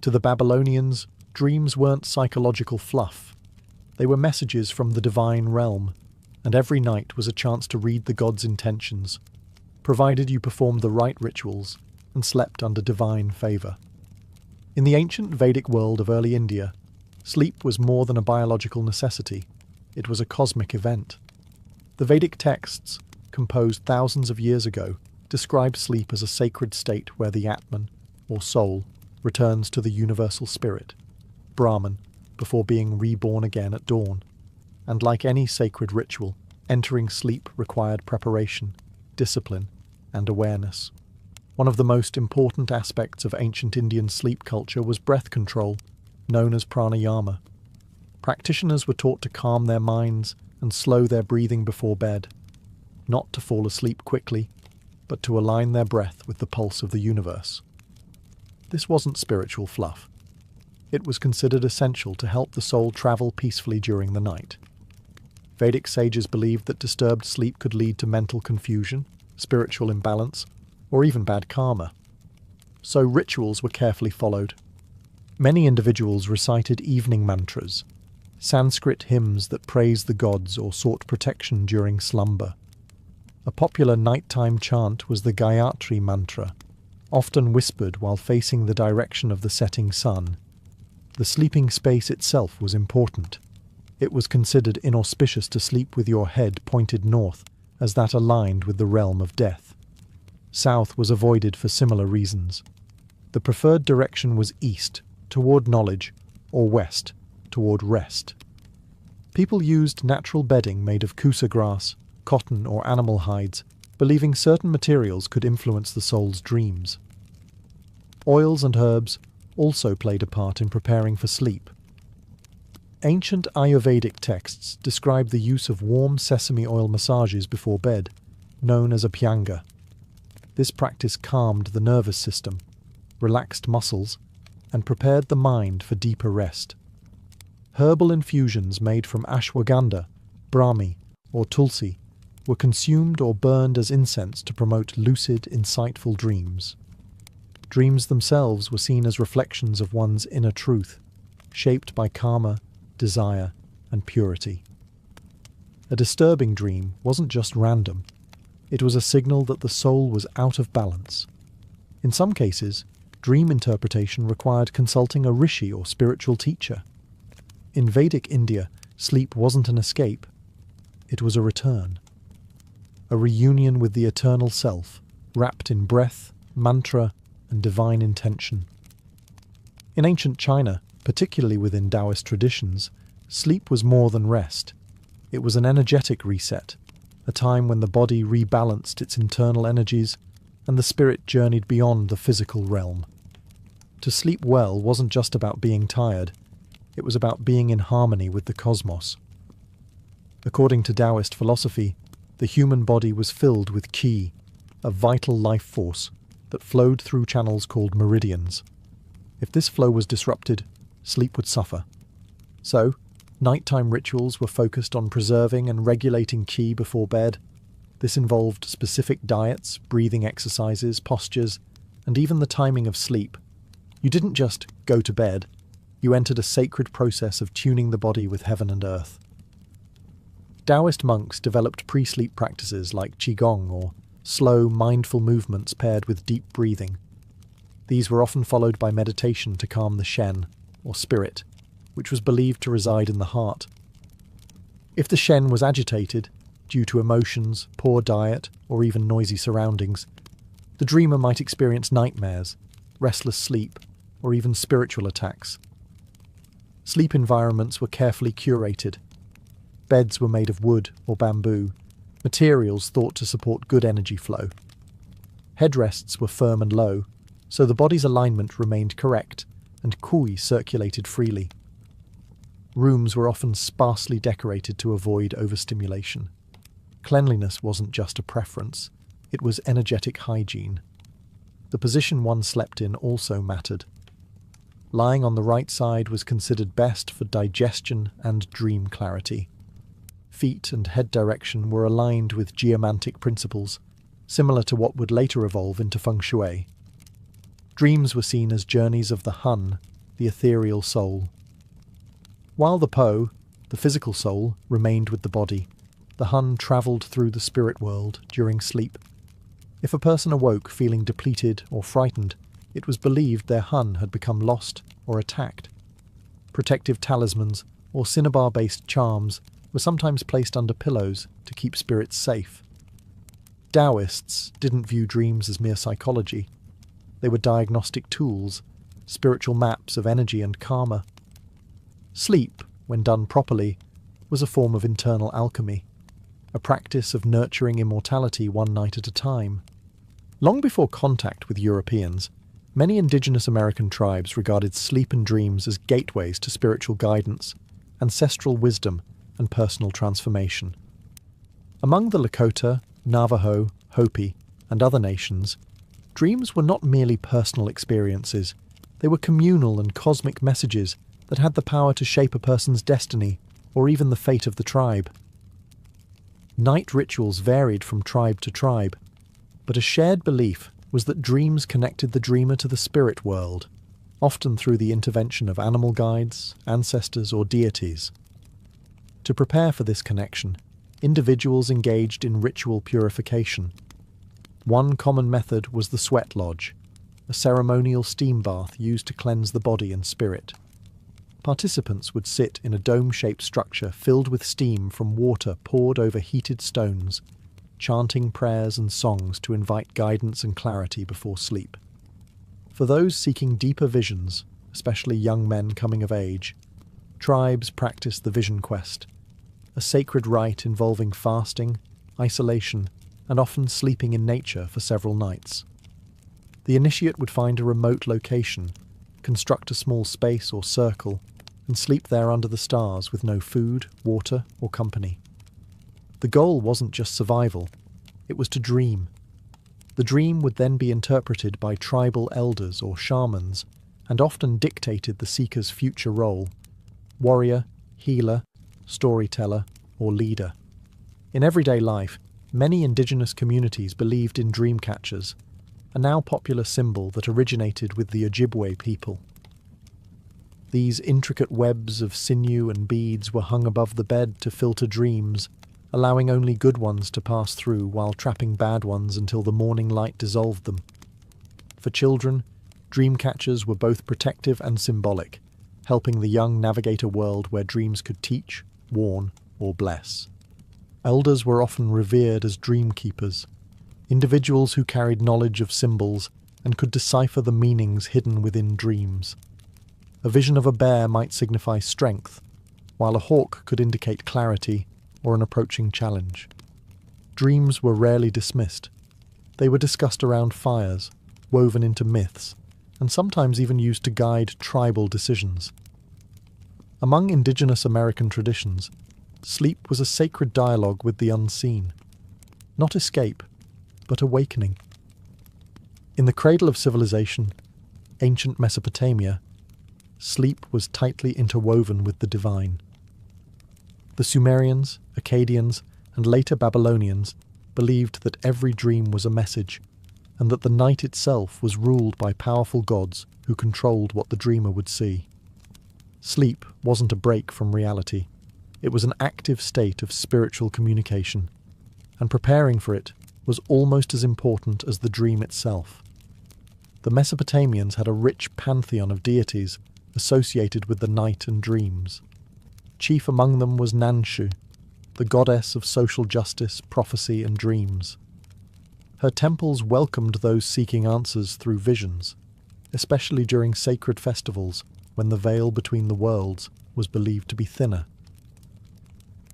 To the Babylonians, dreams weren't psychological fluff. They were messages from the divine realm, and every night was a chance to read the gods' intentions, provided you performed the right rituals and slept under divine favour. In the ancient Vedic world of early India, sleep was more than a biological necessity. It was a cosmic event. The Vedic texts, composed thousands of years ago, describe sleep as a sacred state where the Atman, or soul, returns to the universal spirit, Brahman, before being reborn again at dawn. And like any sacred ritual, entering sleep required preparation, discipline, and awareness. One of the most important aspects of ancient Indian sleep culture was breath control, known as pranayama. Practitioners were taught to calm their minds and slow their breathing before bed, not to fall asleep quickly, but to align their breath with the pulse of the universe. This wasn't spiritual fluff. It was considered essential to help the soul travel peacefully during the night. Vedic sages believed that disturbed sleep could lead to mental confusion, spiritual imbalance, or even bad karma. So rituals were carefully followed. Many individuals recited evening mantras, Sanskrit hymns that praised the gods or sought protection during slumber. A popular nighttime chant was the Gayatri mantra, often whispered while facing the direction of the setting sun. The sleeping space itself was important. It was considered inauspicious to sleep with your head pointed north, as that aligned with the realm of death. South was avoided for similar reasons. The preferred direction was east, toward knowledge, or west, toward rest. People used natural bedding made of kusa grass, cotton, or animal hides, believing certain materials could influence the soul's dreams. Oils and herbs also played a part in preparing for sleep. Ancient Ayurvedic texts describe the use of warm sesame oil massages before bed, known as abhyanga. This practice calmed the nervous system, relaxed muscles, and prepared the mind for deeper rest. Herbal infusions made from ashwagandha, brahmi, or tulsi were consumed or burned as incense to promote lucid, insightful dreams. Dreams themselves were seen as reflections of one's inner truth, shaped by karma, desire, and purity. A disturbing dream wasn't just random. It was a signal that the soul was out of balance. In some cases, dream interpretation required consulting a rishi or spiritual teacher. In Vedic India, sleep wasn't an escape. It was a return. A reunion with the eternal self, wrapped in breath, mantra, and divine intention. In ancient China, particularly within Taoist traditions, sleep was more than rest. It was an energetic reset, a time when the body rebalanced its internal energies and the spirit journeyed beyond the physical realm. To sleep well wasn't just about being tired, it was about being in harmony with the cosmos. According to Taoist philosophy, the human body was filled with qi, a vital life force that flowed through channels called meridians. If this flow was disrupted, sleep would suffer. So, nighttime rituals were focused on preserving and regulating qi before bed. This involved specific diets, breathing exercises, postures, and even the timing of sleep. You didn't just go to bed, you entered a sacred process of tuning the body with heaven and earth. Taoist monks developed pre-sleep practices like qigong or slow, mindful movements paired with deep breathing. These were often followed by meditation to calm the shen, or spirit, which was believed to reside in the heart. If the Shen was agitated, due to emotions, poor diet, or even noisy surroundings, the dreamer might experience nightmares, restless sleep, or even spiritual attacks. Sleep environments were carefully curated. Beds were made of wood or bamboo, materials thought to support good energy flow. Headrests were firm and low, so the body's alignment remained correct and kui circulated freely. Rooms were often sparsely decorated to avoid overstimulation. Cleanliness wasn't just a preference, it was energetic hygiene. The position one slept in also mattered. Lying on the right side was considered best for digestion and dream clarity. Feet and head direction were aligned with geomantic principles, similar to what would later evolve into feng shui. Dreams were seen as journeys of the hun, the ethereal soul. While the po, the physical soul, remained with the body, the hun travelled through the spirit world during sleep. If a person awoke feeling depleted or frightened, it was believed their hun had become lost or attacked. Protective talismans or cinnabar-based charms were sometimes placed under pillows to keep spirits safe. Taoists didn't view dreams as mere psychology. They were diagnostic tools, spiritual maps of energy and karma. Sleep, when done properly, was a form of internal alchemy, a practice of nurturing immortality one night at a time. Long before contact with Europeans, many indigenous American tribes regarded sleep and dreams as gateways to spiritual guidance, ancestral wisdom, and personal transformation. Among the Lakota, Navajo, Hopi, and other nations, dreams were not merely personal experiences, they were communal and cosmic messages that had the power to shape a person's destiny or even the fate of the tribe. Night rituals varied from tribe to tribe, but a shared belief was that dreams connected the dreamer to the spirit world, often through the intervention of animal guides, ancestors, or deities. To prepare for this connection, individuals engaged in ritual purification. One common method was the sweat lodge, a ceremonial steam bath used to cleanse the body and spirit. Participants would sit in a dome-shaped structure filled with steam from water poured over heated stones, chanting prayers and songs to invite guidance and clarity before sleep. For those seeking deeper visions, especially young men coming of age, tribes practiced the vision quest, a sacred rite involving fasting, isolation, and often sleeping in nature for several nights. The initiate would find a remote location, construct a small space or circle, and sleep there under the stars with no food, water, or company. The goal wasn't just survival, it was to dream. The dream would then be interpreted by tribal elders or shamans, and often dictated the seeker's future role: warrior, healer, storyteller, or leader. In everyday life, many indigenous communities believed in dream catchers, a now popular symbol that originated with the Ojibwe people. These intricate webs of sinew and beads were hung above the bed to filter dreams, allowing only good ones to pass through while trapping bad ones until the morning light dissolved them. For children, dream catchers were both protective and symbolic, helping the young navigate a world where dreams could teach, warn, or bless. Elders were often revered as dream keepers, individuals who carried knowledge of symbols and could decipher the meanings hidden within dreams. A vision of a bear might signify strength, while a hawk could indicate clarity or an approaching challenge. Dreams were rarely dismissed. They were discussed around fires, woven into myths, and sometimes even used to guide tribal decisions. Among indigenous American traditions, sleep was a sacred dialogue with the unseen. Not escape, but awakening. In the cradle of civilization, ancient Mesopotamia, sleep was tightly interwoven with the divine. The Sumerians, Akkadians, and later Babylonians believed that every dream was a message, and that the night itself was ruled by powerful gods who controlled what the dreamer would see. Sleep wasn't a break from reality. It was an active state of spiritual communication, and preparing for it was almost as important as the dream itself. The Mesopotamians had a rich pantheon of deities associated with the night and dreams. Chief among them was Nanshu, the goddess of social justice, prophecy, and dreams. Her temples welcomed those seeking answers through visions, especially during sacred festivals when the veil between the worlds was believed to be thinner.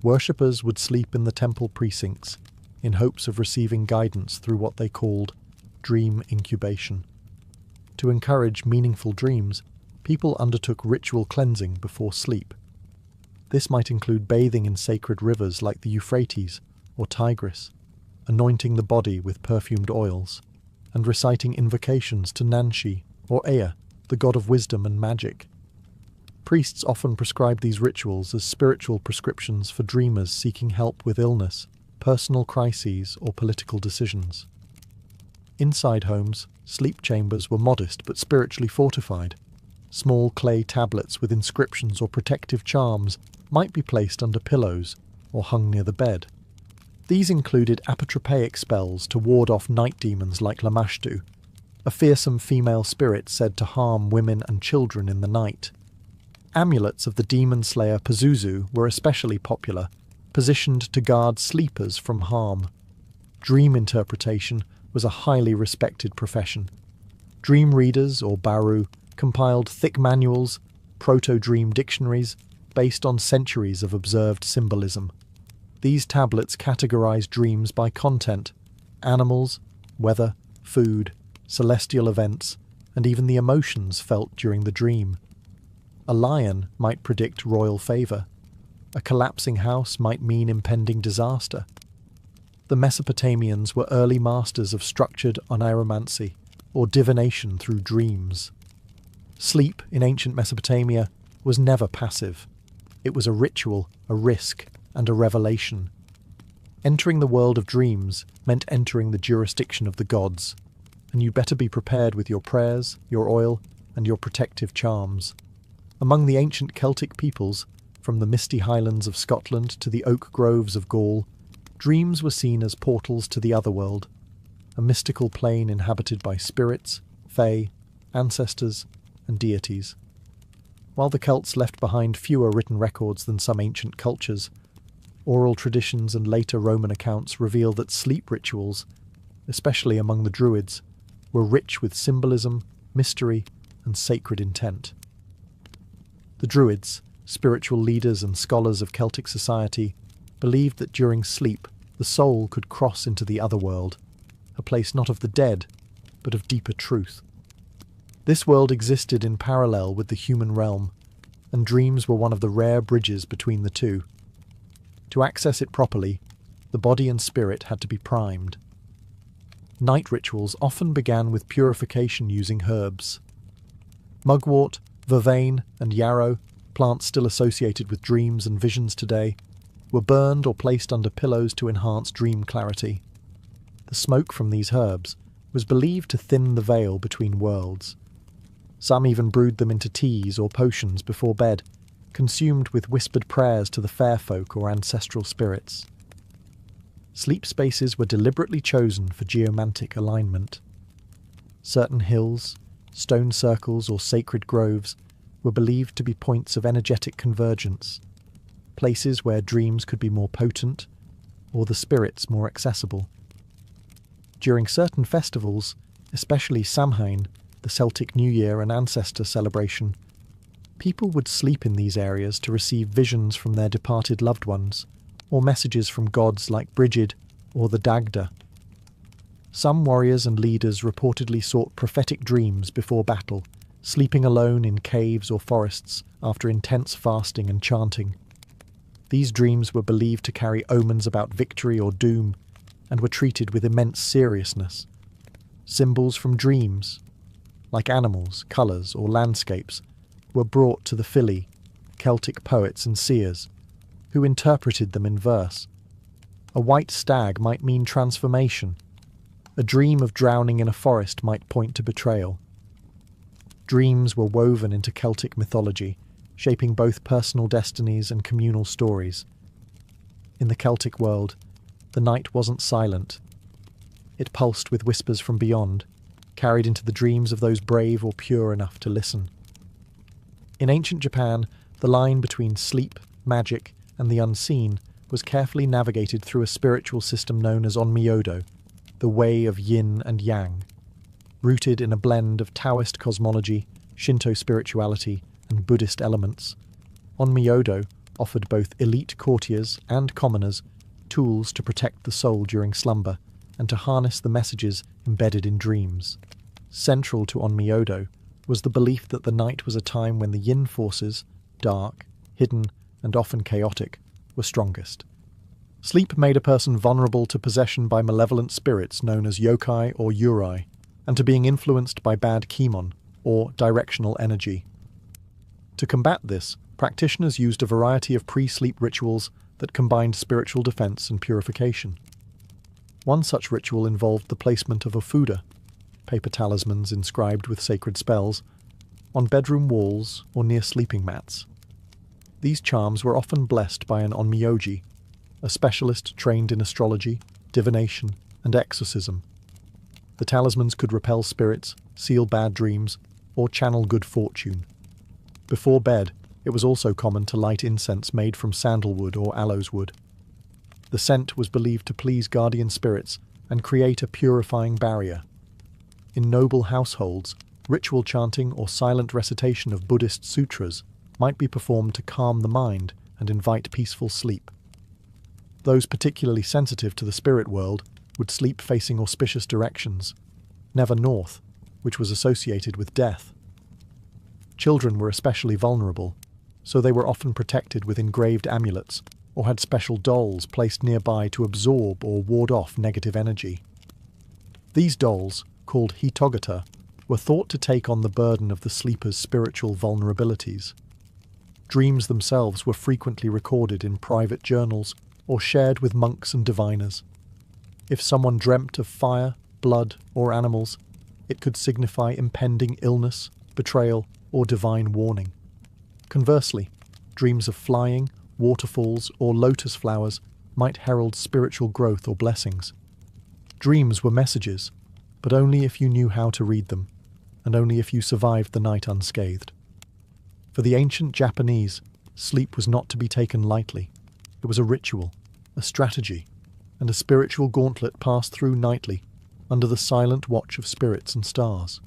Worshippers would sleep in the temple precincts in hopes of receiving guidance through what they called dream incubation. To encourage meaningful dreams, people undertook ritual cleansing before sleep. This might include bathing in sacred rivers like the Euphrates or Tigris, anointing the body with perfumed oils, and reciting invocations to Nanshi or Ea, the god of wisdom and magic. Priests often prescribed these rituals as spiritual prescriptions for dreamers seeking help with illness, personal crises, or political decisions. Inside homes, sleep chambers were modest but spiritually fortified. Small clay tablets with inscriptions or protective charms might be placed under pillows or hung near the bed. These included apotropaic spells to ward off night demons like Lamashtu, a fearsome female spirit said to harm women and children in the night. Amulets of the demon slayer Pazuzu were especially popular, positioned to guard sleepers from harm. Dream interpretation was a highly respected profession. Dream readers, or baru, compiled thick manuals, proto-dream dictionaries, based on centuries of observed symbolism. These tablets categorized dreams by content: animals, weather, food, celestial events, and even the emotions felt during the dream. A lion might predict royal favor. A collapsing house might mean impending disaster. The Mesopotamians were early masters of structured oneiromancy, or divination through dreams. Sleep in ancient Mesopotamia was never passive. It was a ritual, a risk, and a revelation. Entering the world of dreams meant entering the jurisdiction of the gods, and you'd better be prepared with your prayers, your oil, and your protective charms. Among the ancient Celtic peoples, from the misty highlands of Scotland to the oak groves of Gaul, dreams were seen as portals to the otherworld, a mystical plane inhabited by spirits, fae, ancestors, and deities. While the Celts left behind fewer written records than some ancient cultures, oral traditions and later Roman accounts reveal that sleep rituals, especially among the Druids, were rich with symbolism, mystery, and sacred intent. The Druids, spiritual leaders and scholars of Celtic society, believed that during sleep the soul could cross into the otherworld, a place not of the dead, but of deeper truth. This world existed in parallel with the human realm, and dreams were one of the rare bridges between the two. To access it properly, the body and spirit had to be primed. Night rituals often began with purification using herbs. Mugwort, vervain, and yarrow, plants still associated with dreams and visions today, were burned or placed under pillows to enhance dream clarity. The smoke from these herbs was believed to thin the veil between worlds. Some even brewed them into teas or potions before bed, consumed with whispered prayers to the fair folk or ancestral spirits. Sleep spaces were deliberately chosen for geomantic alignment. Certain hills, stone circles, or sacred groves were believed to be points of energetic convergence, places where dreams could be more potent or the spirits more accessible. During certain festivals, especially Samhain, the Celtic New Year and ancestor celebration, people would sleep in these areas to receive visions from their departed loved ones, or messages from gods like Brigid or the Dagda. Some warriors and leaders reportedly sought prophetic dreams before battle, sleeping alone in caves or forests after intense fasting and chanting. These dreams were believed to carry omens about victory or doom, and were treated with immense seriousness. Symbols from dreams, like animals, colours, or landscapes, were brought to the Fili, Celtic poets and seers, who interpreted them in verse. A white stag might mean transformation. A dream of drowning in a forest might point to betrayal. Dreams were woven into Celtic mythology, shaping both personal destinies and communal stories. In the Celtic world, the night wasn't silent. It pulsed with whispers from beyond, carried into the dreams of those brave or pure enough to listen. In ancient Japan, the line between sleep, magic, and the unseen was carefully navigated through a spiritual system known as onmyodo, the way of yin and yang. Rooted in a blend of Taoist cosmology, Shinto spirituality, and Buddhist elements, onmyodo offered both elite courtiers and commoners tools to protect the soul during slumber and to harness the messages embedded in dreams. Central to onmyodo was the belief that the night was a time when the yin forces, dark, hidden, and often chaotic, were strongest. Sleep made a person vulnerable to possession by malevolent spirits known as yokai or yurei, and to being influenced by bad kimon, or directional energy. To combat this, practitioners used a variety of pre-sleep rituals that combined spiritual defense and purification. One such ritual involved the placement of ofuda, paper talismans inscribed with sacred spells, on bedroom walls or near sleeping mats. These charms were often blessed by an onmyoji, a specialist trained in astrology, divination, and exorcism. The talismans could repel spirits, seal bad dreams, or channel good fortune. Before bed, it was also common to light incense made from sandalwood or aloes wood. The scent was believed to please guardian spirits and create a purifying barrier. In noble households, ritual chanting or silent recitation of Buddhist sutras might be performed to calm the mind and invite peaceful sleep. Those particularly sensitive to the spirit world would sleep facing auspicious directions, never north, which was associated with death. Children were especially vulnerable, so they were often protected with engraved amulets or had special dolls placed nearby to absorb or ward off negative energy. These dolls, called hitogata, were thought to take on the burden of the sleeper's spiritual vulnerabilities. Dreams themselves were frequently recorded in private journals or shared with monks and diviners. If someone dreamt of fire, blood, or animals, it could signify impending illness, betrayal, or divine warning. Conversely, dreams of flying, waterfalls, or lotus flowers might herald spiritual growth or blessings. Dreams were messages, but only if you knew how to read them, and only if you survived the night unscathed. For the ancient Japanese, sleep was not to be taken lightly. It was a ritual, a strategy, and a spiritual gauntlet passed through nightly under the silent watch of spirits and stars.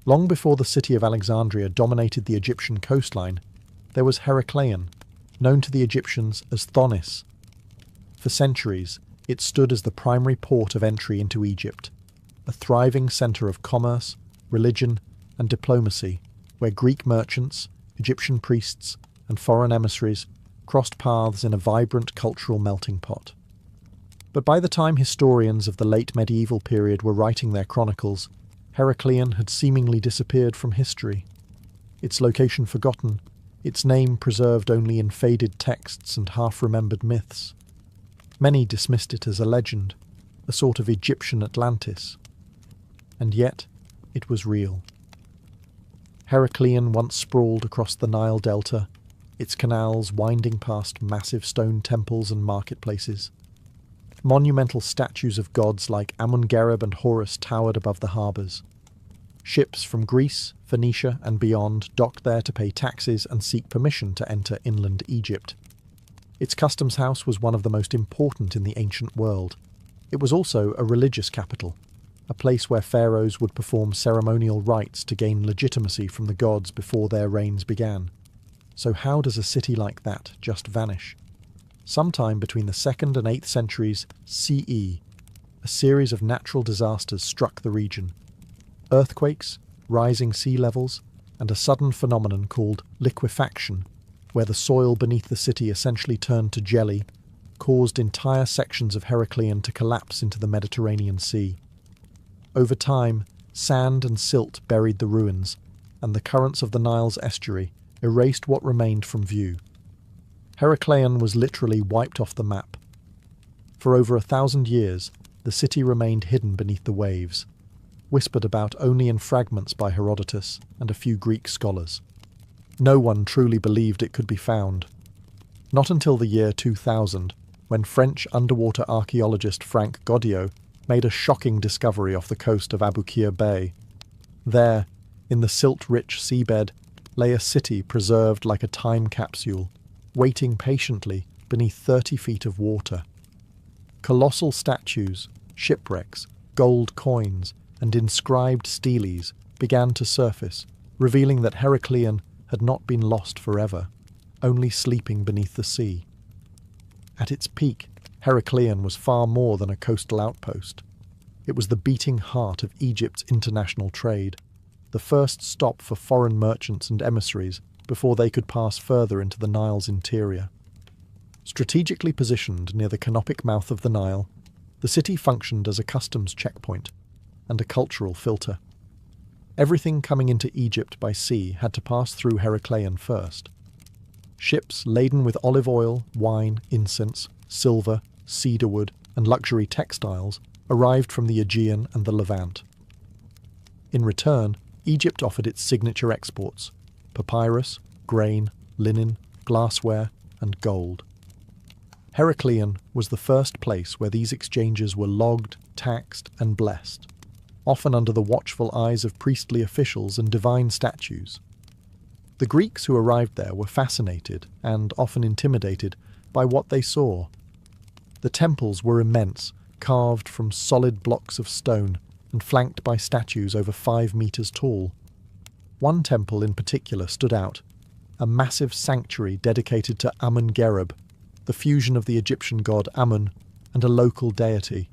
Long before the city of Alexandria dominated the Egyptian coastline, there was Heracleion, known to the Egyptians as Thonis. For centuries, it stood as the primary port of entry into Egypt, a thriving centre of commerce, religion, and diplomacy, where Greek merchants, Egyptian priests, and foreign emissaries crossed paths in a vibrant cultural melting pot. But by the time historians of the late medieval period were writing their chronicles, Heracleion had seemingly disappeared from history. Its location forgotten, its name preserved only in faded texts and half-remembered myths. Many dismissed it as a legend, a sort of Egyptian Atlantis. And yet, it was real. Heracleion once sprawled across the Nile Delta, its canals winding past massive stone temples and marketplaces. Monumental statues of gods like Amun-Gereb and Horus towered above the harbours. Ships from Greece, Phoenicia and beyond docked there to pay taxes and seek permission to enter inland Egypt. Its customs house was one of the most important in the ancient world. It was also a religious capital, a place where pharaohs would perform ceremonial rites to gain legitimacy from the gods before their reigns began. So how does a city like that just vanish? Sometime between the 2nd and 8th centuries CE, a series of natural disasters struck the region. Earthquakes, rising sea levels, and a sudden phenomenon called liquefaction, where the soil beneath the city essentially turned to jelly, caused entire sections of Heracleion to collapse into the Mediterranean Sea. Over time, sand and silt buried the ruins, and the currents of the Nile's estuary erased what remained from view. Heracleion was literally wiped off the map. For over 1,000 years, the city remained hidden beneath the waves, whispered about only in fragments by Herodotus and a few Greek scholars. No one truly believed it could be found. Not until the year 2000, when French underwater archaeologist Frank Goddio made a shocking discovery off the coast of Aboukir Bay. There, In the silt-rich seabed lay a city preserved like a time capsule, waiting patiently beneath 30 feet of water. Colossal statues, shipwrecks, gold coins, and inscribed steles began to surface, revealing that Heracleion had not been lost forever, only sleeping beneath the sea. At its peak, Heracleion was far more than a coastal outpost. It was the beating heart of Egypt's international trade, the first stop for foreign merchants and emissaries before they could pass further into the Nile's interior. Strategically positioned near the canopic mouth of the Nile, the city functioned as a customs checkpoint and a cultural filter. Everything coming into Egypt by sea had to pass through Heracleion first. Ships laden with olive oil, wine, incense, silver, cedarwood, and luxury textiles arrived from the Aegean and the Levant. In return, Egypt offered its signature exports: papyrus, grain, linen, glassware, and gold. Heracleion was the first place where these exchanges were logged, taxed, and blessed, often under the watchful eyes of priestly officials and divine statues. The Greeks who arrived there were fascinated and often intimidated by what they saw. The temples were immense, carved from solid blocks of stone and flanked by statues over 5 meters tall. One temple in particular stood out, a massive sanctuary dedicated to Amun-Gereb, the fusion of the Egyptian god Amun and a local deity.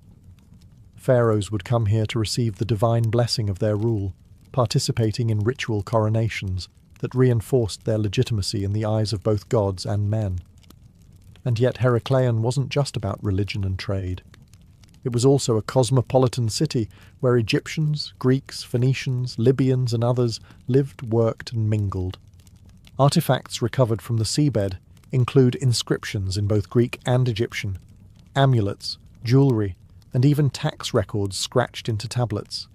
Pharaohs would come here to receive the divine blessing of their rule, participating in ritual coronations that reinforced their legitimacy in the eyes of both gods and men. And yet Heracleion wasn't just about religion and trade. It was also a cosmopolitan city where Egyptians, Greeks, Phoenicians, Libyans and others lived, worked and mingled. Artifacts recovered from the seabed include inscriptions in both Greek and Egyptian, amulets, jewellery, and even tax records scratched into tablets.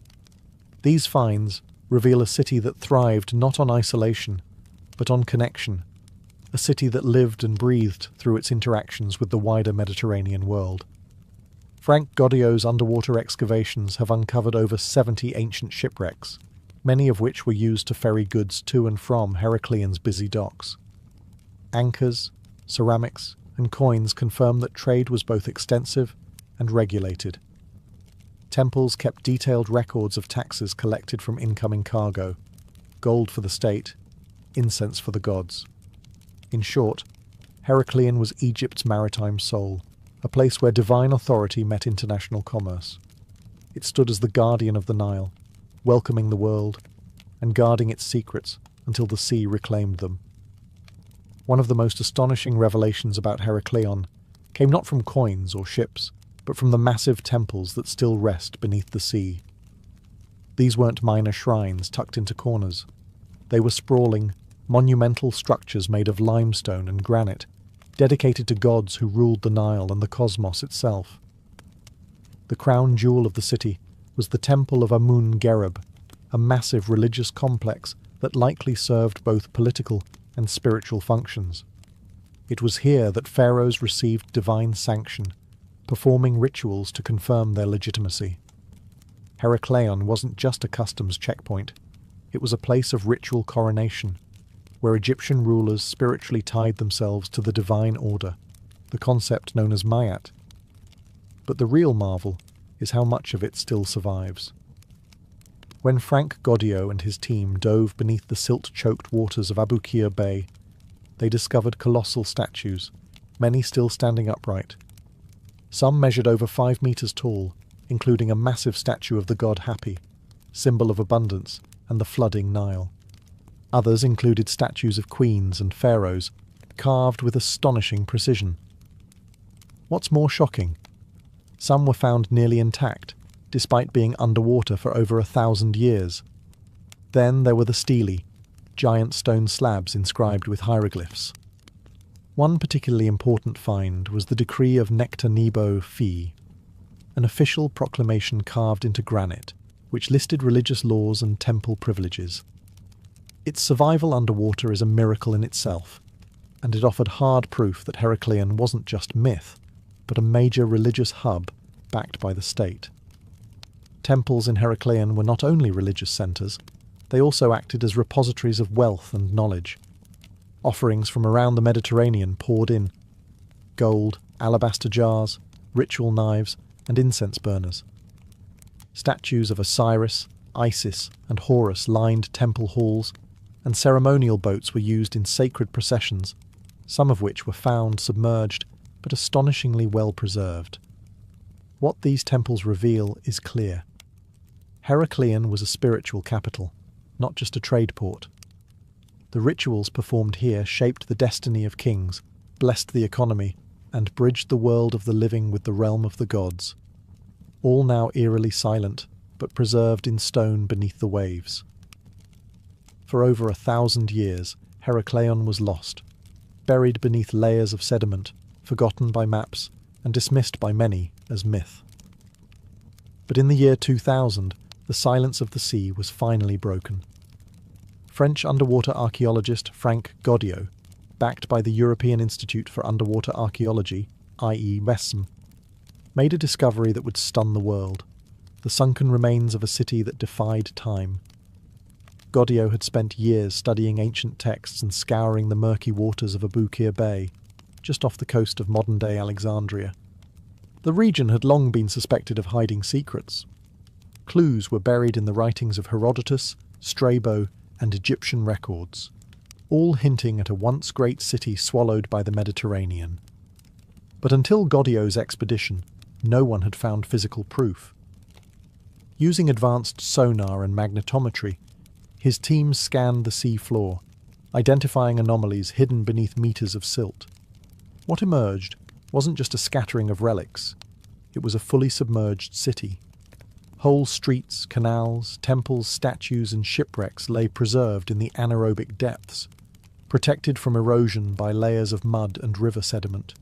These finds reveal a city that thrived not on isolation, but on connection, a city that lived and breathed through its interactions with the wider Mediterranean world. Frank Godio's underwater excavations have uncovered over 70 ancient shipwrecks, many of which were used to ferry goods to and from Heracleion's busy docks. Anchors, ceramics, and coins confirm that trade was both extensive and regulated. Temples kept detailed records of taxes collected from incoming cargo, gold for the state, incense for the gods. In short, Heracleion was Egypt's maritime soul, a place where divine authority met international commerce. It stood as the guardian of the Nile, welcoming the world and guarding its secrets until the sea reclaimed them. One of the most astonishing revelations about Heracleion came not from coins or ships, but from the massive temples that still rest beneath the sea. These weren't minor shrines tucked into corners. They were sprawling, monumental structures made of limestone and granite, dedicated to gods who ruled the Nile and the cosmos itself. The crown jewel of the city was the Temple of Amun-Gereb, a massive religious complex that likely served both political and spiritual functions. It was here that pharaohs received divine sanction, performing rituals to confirm their legitimacy. Heracleion wasn't just a customs checkpoint, it was a place of ritual coronation, where Egyptian rulers spiritually tied themselves to the divine order, the concept known as Mayat. But the real marvel is how much of it still survives. When Frank Godio and his team dove beneath the silt-choked waters of Abukir Bay, they discovered colossal statues, many still standing upright. Some measured over 5 meters tall, including a massive statue of the god Hapi, symbol of abundance and the flooding Nile. Others included statues of queens and pharaohs, carved with astonishing precision. What's more shocking? Some were found nearly intact, despite being underwater for over 1,000 years. Then there were the stelae, giant stone slabs inscribed with hieroglyphs. One particularly important find was the Decree of Nectar Nebo Phi, an official proclamation carved into granite, which listed religious laws and temple privileges. Its survival underwater is a miracle in itself, and it offered hard proof that Heracleion wasn't just myth, but a major religious hub backed by the state. Temples in Heracleion were not only religious centres, They also acted as repositories of wealth and knowledge. Offerings from around the Mediterranean poured in: gold, alabaster jars, ritual knives, and incense burners. Statues of Osiris, Isis, and Horus lined temple halls, and ceremonial boats were used in sacred processions, some of which were found submerged but astonishingly well preserved. What these temples reveal is clear. Heracleion was a spiritual capital, not just a trade port. The rituals performed here shaped the destiny of kings, blessed the economy, and bridged the world of the living with the realm of the gods. All now eerily silent, but preserved in stone beneath the waves. For over 1,000 years, Heracleion was lost, buried beneath layers of sediment, forgotten by maps, and dismissed by many as myth. But in the year 2000, the silence of the sea was finally broken. French underwater archaeologist Frank Goddio, backed by the European Institute for Underwater Archaeology, i.e. MESM, made a discovery that would stun the world: the sunken remains of a city that defied time. Goddio had spent years studying ancient texts and scouring the murky waters of Abukir Bay, just off the coast of modern-day Alexandria. The region had long been suspected of hiding secrets. Clues were buried in the writings of Herodotus, Strabo, and Egyptian records, all hinting at a once great city swallowed by the Mediterranean. But until Goddio's expedition, no one had found physical proof. Using advanced sonar and magnetometry, his team scanned the sea floor, identifying anomalies hidden beneath meters of silt. What emerged wasn't just a scattering of relics. It was a fully submerged city. Whole streets, canals, temples, statues, and shipwrecks lay preserved in the anaerobic depths, protected from erosion by layers of mud and river sediment.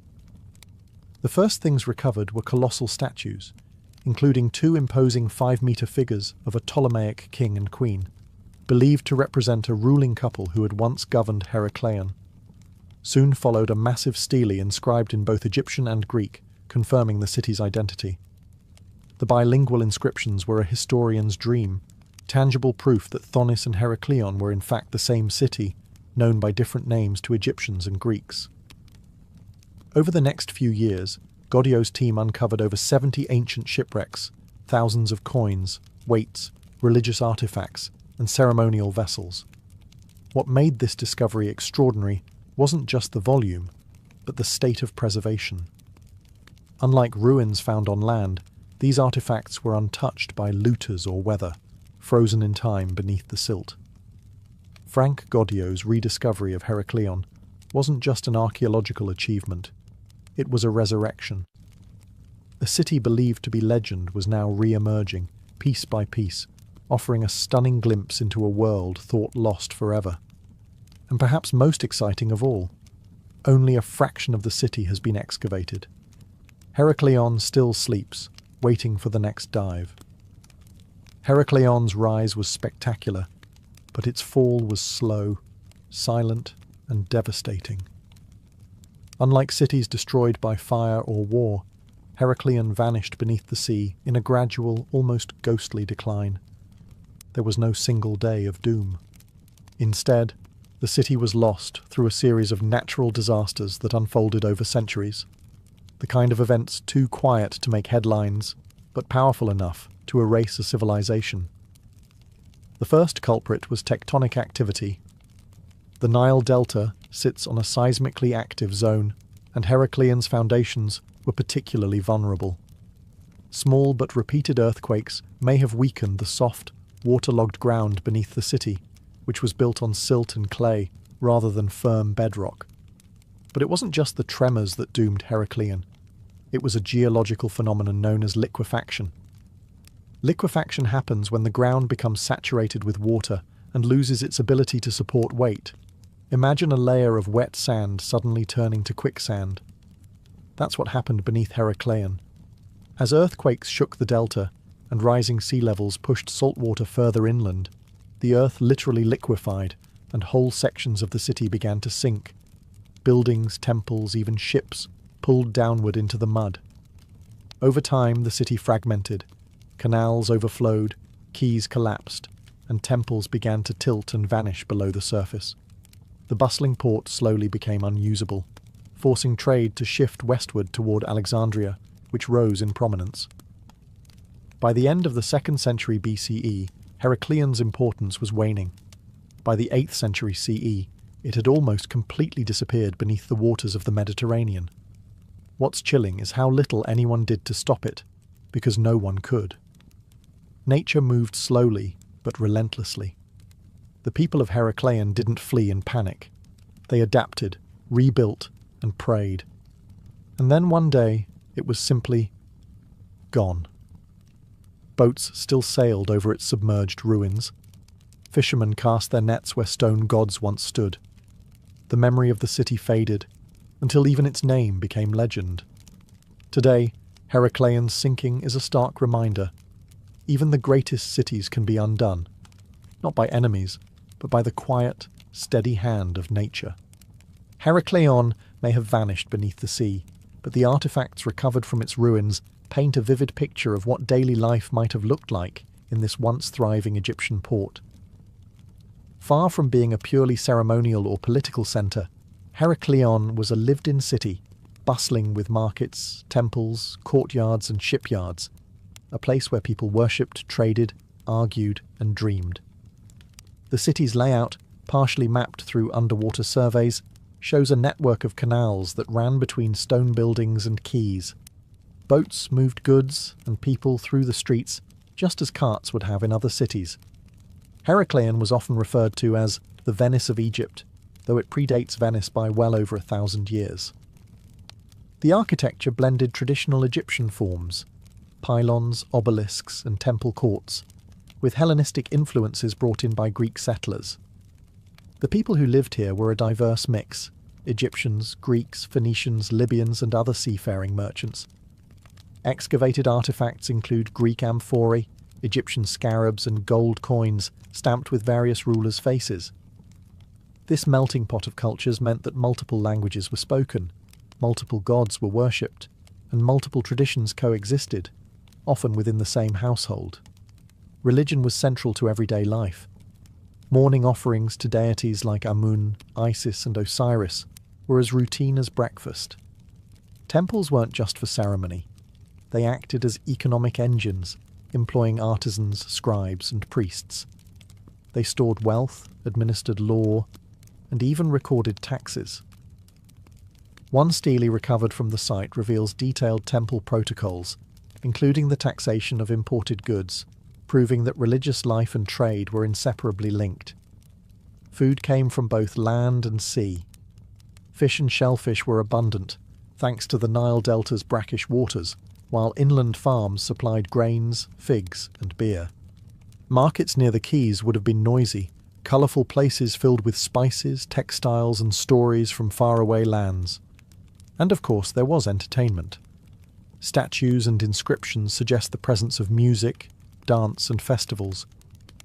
The first things recovered were colossal statues, including 2 imposing 5-meter figures of a Ptolemaic king and queen, believed to represent a ruling couple who had once governed Heracleion. Soon followed a massive stele inscribed in both Egyptian and Greek, confirming the city's identity. The bilingual inscriptions were a historian's dream, tangible proof that Thonis and Heracleion were in fact the same city, known by different names to Egyptians and Greeks. Over the next few years, Goddio's team uncovered over 70 ancient shipwrecks, thousands of coins, weights, religious artifacts, and ceremonial vessels. What made this discovery extraordinary wasn't just the volume, but the state of preservation. Unlike ruins found on land, these artifacts were untouched by looters or weather, frozen in time beneath the silt. Frank Goddio's rediscovery of Heracleion wasn't just an archaeological achievement, it was a resurrection. A city believed to be legend was now re-emerging, piece by piece, offering a stunning glimpse into a world thought lost forever. And perhaps most exciting of all, only a fraction of the city has been excavated. Heracleion still sleeps, waiting for the next dive. Heracleion's rise was spectacular, but its fall was slow, silent, and devastating. Unlike cities destroyed by fire or war, Heracleion vanished beneath the sea in a gradual, almost ghostly decline. There was no single day of doom. Instead, the city was lost through a series of natural disasters that unfolded over centuries, the kind of events too quiet to make headlines, but powerful enough to erase a civilization. The first culprit was tectonic activity. The Nile Delta sits on a seismically active zone, and Heracleion's foundations were particularly vulnerable. Small but repeated earthquakes may have weakened the soft, waterlogged ground beneath the city, which was built on silt and clay rather than firm bedrock. But it wasn't just the tremors that doomed Heracleion. It was a geological phenomenon known as liquefaction. Liquefaction happens when the ground becomes saturated with water and loses its ability to support weight. Imagine a layer of wet sand suddenly turning to quicksand. That's what happened beneath Heracleion. As earthquakes shook the delta and rising sea levels pushed salt water further inland, the earth literally liquefied and whole sections of the city began to sink. Buildings, temples, even ships pulled downward into the mud. Over time, the city fragmented. Canals overflowed, quays collapsed, and temples began to tilt and vanish below the surface. The bustling port slowly became unusable, forcing trade to shift westward toward Alexandria, which rose in prominence. By the end of the 2nd century BCE, Heracleon's importance was waning. By the 8th century CE, it had almost completely disappeared beneath the waters of the Mediterranean. What's chilling is how little anyone did to stop it, because no one could. Nature moved slowly, but relentlessly. The people of Heracleion didn't flee in panic. They adapted, rebuilt, and prayed. And then one day, it was simply gone. Boats still sailed over its submerged ruins. Fishermen cast their nets where stone gods once stood. The memory of the city faded, until even its name became legend. Today, Heracleion's sinking is a stark reminder. Even the greatest cities can be undone, not by enemies, but by the quiet, steady hand of nature. Heracleion may have vanished beneath the sea, but the artifacts recovered from its ruins paint a vivid picture of what daily life might have looked like in this once thriving Egyptian port. Far from being a purely ceremonial or political centre, Heracleion was a lived-in city, bustling with markets, temples, courtyards and shipyards, a place where people worshipped, traded, argued and dreamed. The city's layout, partially mapped through underwater surveys, shows a network of canals that ran between stone buildings and quays. Boats moved goods and people through the streets, just as carts would have in other cities. Heracleion was often referred to as the Venice of Egypt, though it predates Venice by well over 1,000 years. The architecture blended traditional Egyptian forms, pylons, obelisks, and temple courts, with Hellenistic influences brought in by Greek settlers. The people who lived here were a diverse mix: Egyptians, Greeks, Phoenicians, Libyans, and other seafaring merchants. Excavated artifacts include Greek amphorae, Egyptian scarabs, and gold coins stamped with various rulers' faces. This melting pot of cultures meant that multiple languages were spoken, multiple gods were worshipped, and multiple traditions coexisted, often within the same household. Religion was central to everyday life. Morning offerings to deities like Amun, Isis, and Osiris were as routine as breakfast. Temples weren't just for ceremony. They acted as economic engines, employing artisans, scribes, and priests. They stored wealth, administered law, and even recorded taxes. One stele recovered from the site reveals detailed temple protocols, including the taxation of imported goods, proving that religious life and trade were inseparably linked. Food came from both land and sea. Fish and shellfish were abundant, thanks to the Nile Delta's brackish waters, while inland farms supplied grains, figs, and beer. Markets near the quays would have been noisy, colourful places filled with spices, textiles, and stories from faraway lands. And of course there was entertainment. Statues and inscriptions suggest the presence of music, dance, and festivals,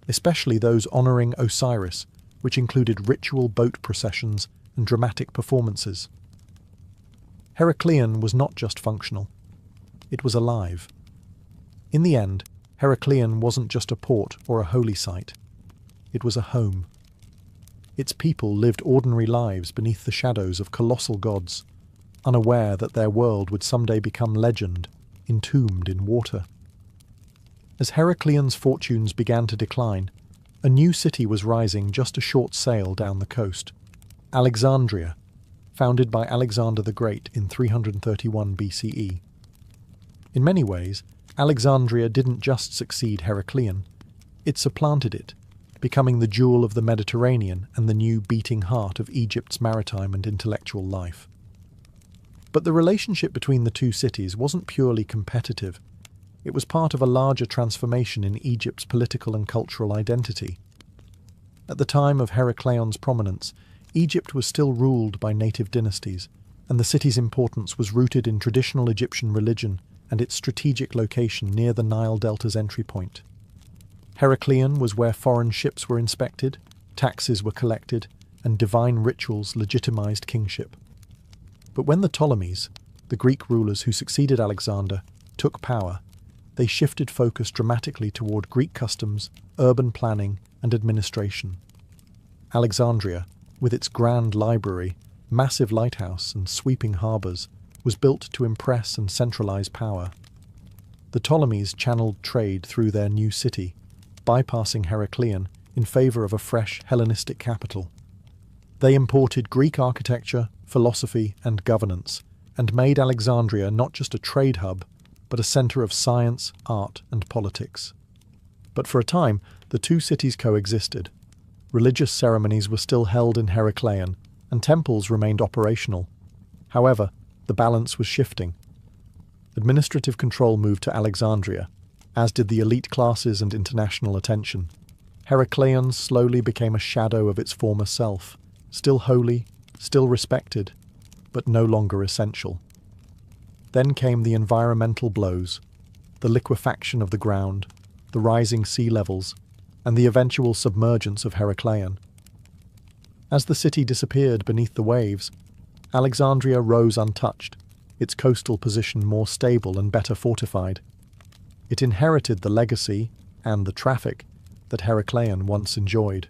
especially those honouring Osiris, which included ritual boat processions and dramatic performances. Heracleion was not just functional. It was alive. In the end, Heracleion wasn't just a port or a holy site. It was a home. Its people lived ordinary lives beneath the shadows of colossal gods, unaware that their world would someday become legend, entombed in water. As Heracleion's fortunes began to decline, a new city was rising just a short sail down the coast: Alexandria, founded by Alexander the Great in 331 BCE. In many ways, Alexandria didn't just succeed Heracleion, it supplanted it, becoming the jewel of the Mediterranean and the new beating heart of Egypt's maritime and intellectual life. But the relationship between the two cities wasn't purely competitive. It was part of a larger transformation in Egypt's political and cultural identity. At the time of Heracleion's prominence, Egypt was still ruled by native dynasties, and the city's importance was rooted in traditional Egyptian religion and its strategic location near the Nile Delta's entry point. Heracleion was where foreign ships were inspected, taxes were collected, and divine rituals legitimized kingship. But when the Ptolemies, the Greek rulers who succeeded Alexander, took power, they shifted focus dramatically toward Greek customs, urban planning, and administration. Alexandria, with its grand library, massive lighthouse, and sweeping harbours, was built to impress and centralise power. The Ptolemies channeled trade through their new city, bypassing Heracleion in favour of a fresh Hellenistic capital. They imported Greek architecture, philosophy, and governance, and made Alexandria not just a trade hub, but a centre of science, art, and politics. But for a time, the two cities coexisted. Religious ceremonies were still held in Heracleion, and temples remained operational. However, the balance was shifting. Administrative control moved to Alexandria, as did the elite classes and international attention. Heracleion slowly became a shadow of its former self, still holy, still respected, but no longer essential. Then came the environmental blows, the liquefaction of the ground, the rising sea levels, and the eventual submergence of Heracleion. As the city disappeared beneath the waves, Alexandria rose untouched, its coastal position more stable and better fortified. It inherited the legacy and the traffic that Heracleion once enjoyed.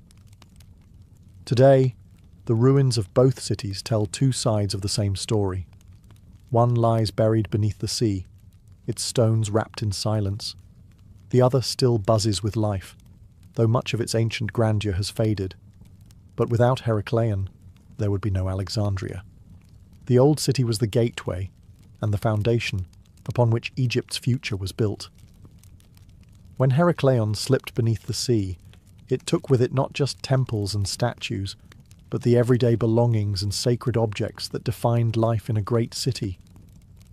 Today, the ruins of both cities tell two sides of the same story. One lies buried beneath the sea, its stones wrapped in silence. The other still buzzes with life, though much of its ancient grandeur has faded. But without Heracleion, there would be no Alexandria. The old city was the gateway and the foundation upon which Egypt's future was built. When Heracleion slipped beneath the sea, it took with it not just temples and statues, but the everyday belongings and sacred objects that defined life in a great city.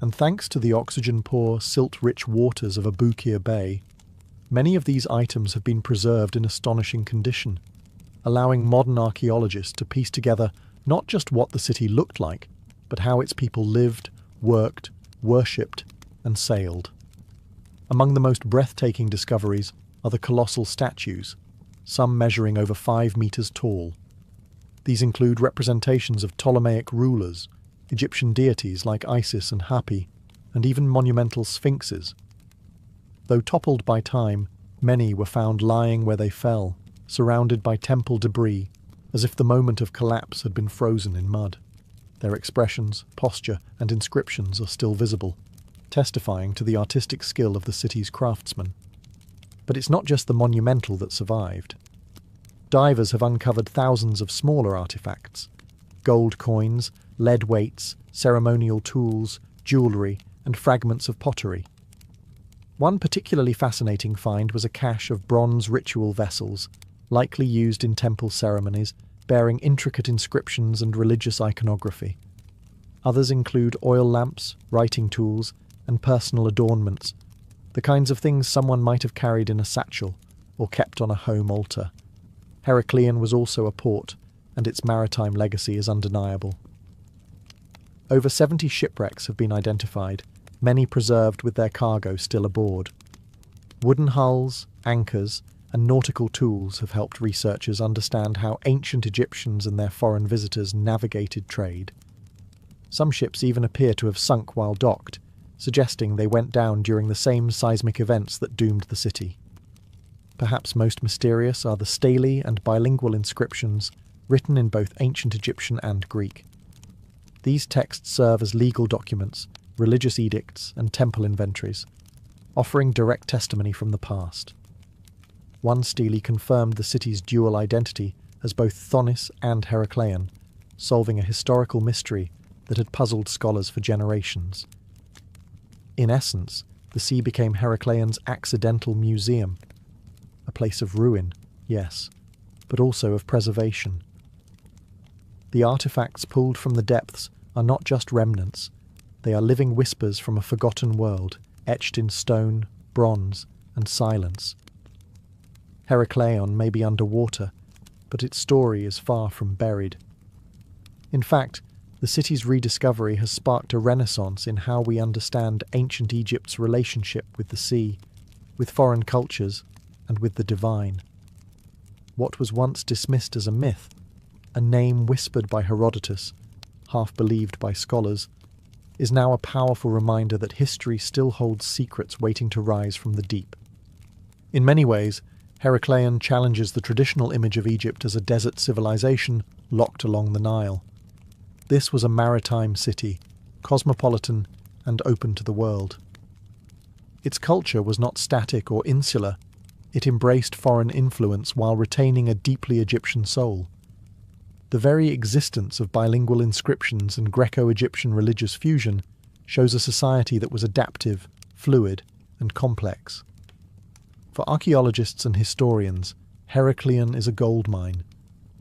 And thanks to the oxygen-poor, silt-rich waters of Abukir Bay, many of these items have been preserved in astonishing condition, allowing modern archaeologists to piece together not just what the city looked like, but how its people lived, worked, worshipped, and sailed. Among the most breathtaking discoveries are the colossal statues, some measuring over 5 meters tall. These include representations of Ptolemaic rulers, Egyptian deities like Isis and Hapi, and even monumental sphinxes. Though toppled by time, many were found lying where they fell, surrounded by temple debris, as if the moment of collapse had been frozen in mud. Their expressions, posture, and inscriptions are still visible, testifying to the artistic skill of the city's craftsmen. But it's not just the monumental that survived. Divers have uncovered thousands of smaller artifacts: gold coins, lead weights, ceremonial tools, jewellery, and fragments of pottery. One particularly fascinating find was a cache of bronze ritual vessels, likely used in temple ceremonies, bearing intricate inscriptions and religious iconography. Others include oil lamps, writing tools, and personal adornments, the kinds of things someone might have carried in a satchel or kept on a home altar. Heracleion was also a port, and its maritime legacy is undeniable. Over 70 shipwrecks have been identified, many preserved with their cargo still aboard. Wooden hulls, anchors, and nautical tools have helped researchers understand how ancient Egyptians and their foreign visitors navigated trade. Some ships even appear to have sunk while docked, suggesting they went down during the same seismic events that doomed the city. Perhaps most mysterious are the stelae and bilingual inscriptions written in both ancient Egyptian and Greek. These texts serve as legal documents, religious edicts, and temple inventories, offering direct testimony from the past. One stele confirmed the city's dual identity as both Thonis and Heracleion, solving a historical mystery that had puzzled scholars for generations. In essence, the sea became Heracleion's accidental museum, a place of ruin, yes, but also of preservation. The artifacts pulled from the depths are not just remnants, they are living whispers from a forgotten world, etched in stone, bronze, and silence. Heracleion may be underwater, but its story is far from buried. In fact, the city's rediscovery has sparked a renaissance in how we understand ancient Egypt's relationship with the sea, with foreign cultures, and with the divine. What was once dismissed as a myth, a name whispered by Herodotus, half believed by scholars, is now a powerful reminder that history still holds secrets waiting to rise from the deep. In many ways, Heracleion challenges the traditional image of Egypt as a desert civilization locked along the Nile. This was a maritime city, cosmopolitan and open to the world. Its culture was not static or insular. It embraced foreign influence while retaining a deeply Egyptian soul. The very existence of bilingual inscriptions and Greco-Egyptian religious fusion shows a society that was adaptive, fluid, and complex. For archaeologists and historians, Heracleion is a goldmine,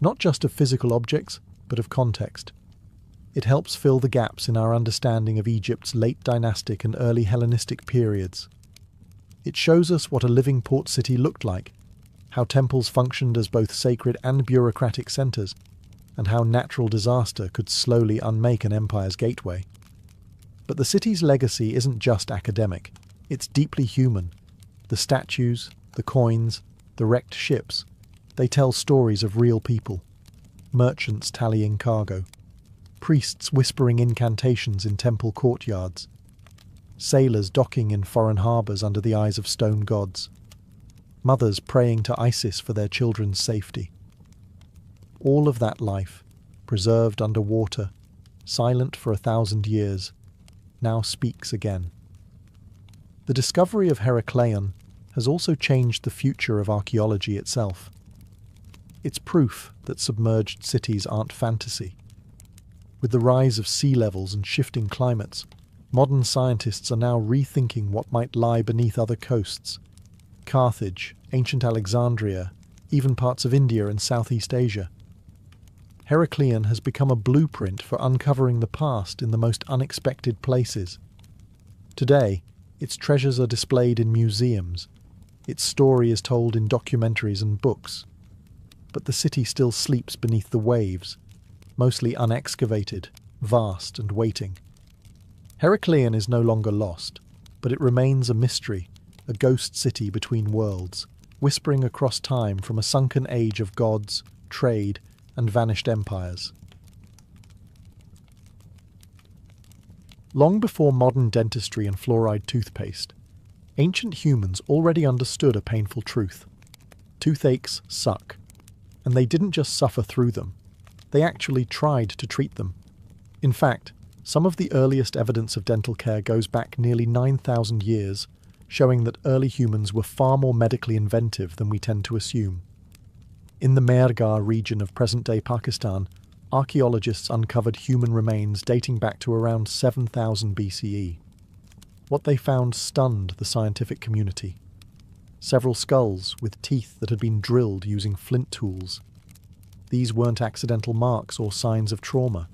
not just of physical objects, but of context. It helps fill the gaps in our understanding of Egypt's late dynastic and early Hellenistic periods. It shows us what a living port city looked like, how temples functioned as both sacred and bureaucratic centres, and how natural disaster could slowly unmake an empire's gateway. But the city's legacy isn't just academic, it's deeply human. The statues, the coins, the wrecked ships, they tell stories of real people. Merchants tallying cargo, priests whispering incantations in temple courtyards, sailors docking in foreign harbours under the eyes of stone gods, mothers praying to Isis for their children's safety. All of that life, preserved under water, silent for 1,000 years, now speaks again. The discovery of Heracleion has also changed the future of archaeology itself. It's proof that submerged cities aren't fantasy. With the rise of sea levels and shifting climates, modern scientists are now rethinking what might lie beneath other coasts. Carthage, ancient Alexandria, even parts of India and Southeast Asia. Heracleion has become a blueprint for uncovering the past in the most unexpected places. Today, its treasures are displayed in museums. Its story is told in documentaries and books. But the city still sleeps beneath the waves, mostly unexcavated, vast and waiting. Heracleion is no longer lost, but it remains a mystery, a ghost city between worlds, whispering across time from a sunken age of gods, trade, and vanished empires. Long before modern dentistry and fluoride toothpaste, ancient humans already understood a painful truth. Toothaches suck, and they didn't just suffer through them, they actually tried to treat them. In fact, some of the earliest evidence of dental care goes back nearly 9,000 years, showing that early humans were far more medically inventive than we tend to assume. In the Mehrgarh region of present-day Pakistan, archaeologists uncovered human remains dating back to around 7,000 BCE. What they found stunned the scientific community. Several skulls with teeth that had been drilled using flint tools. These weren't accidental marks or signs of trauma.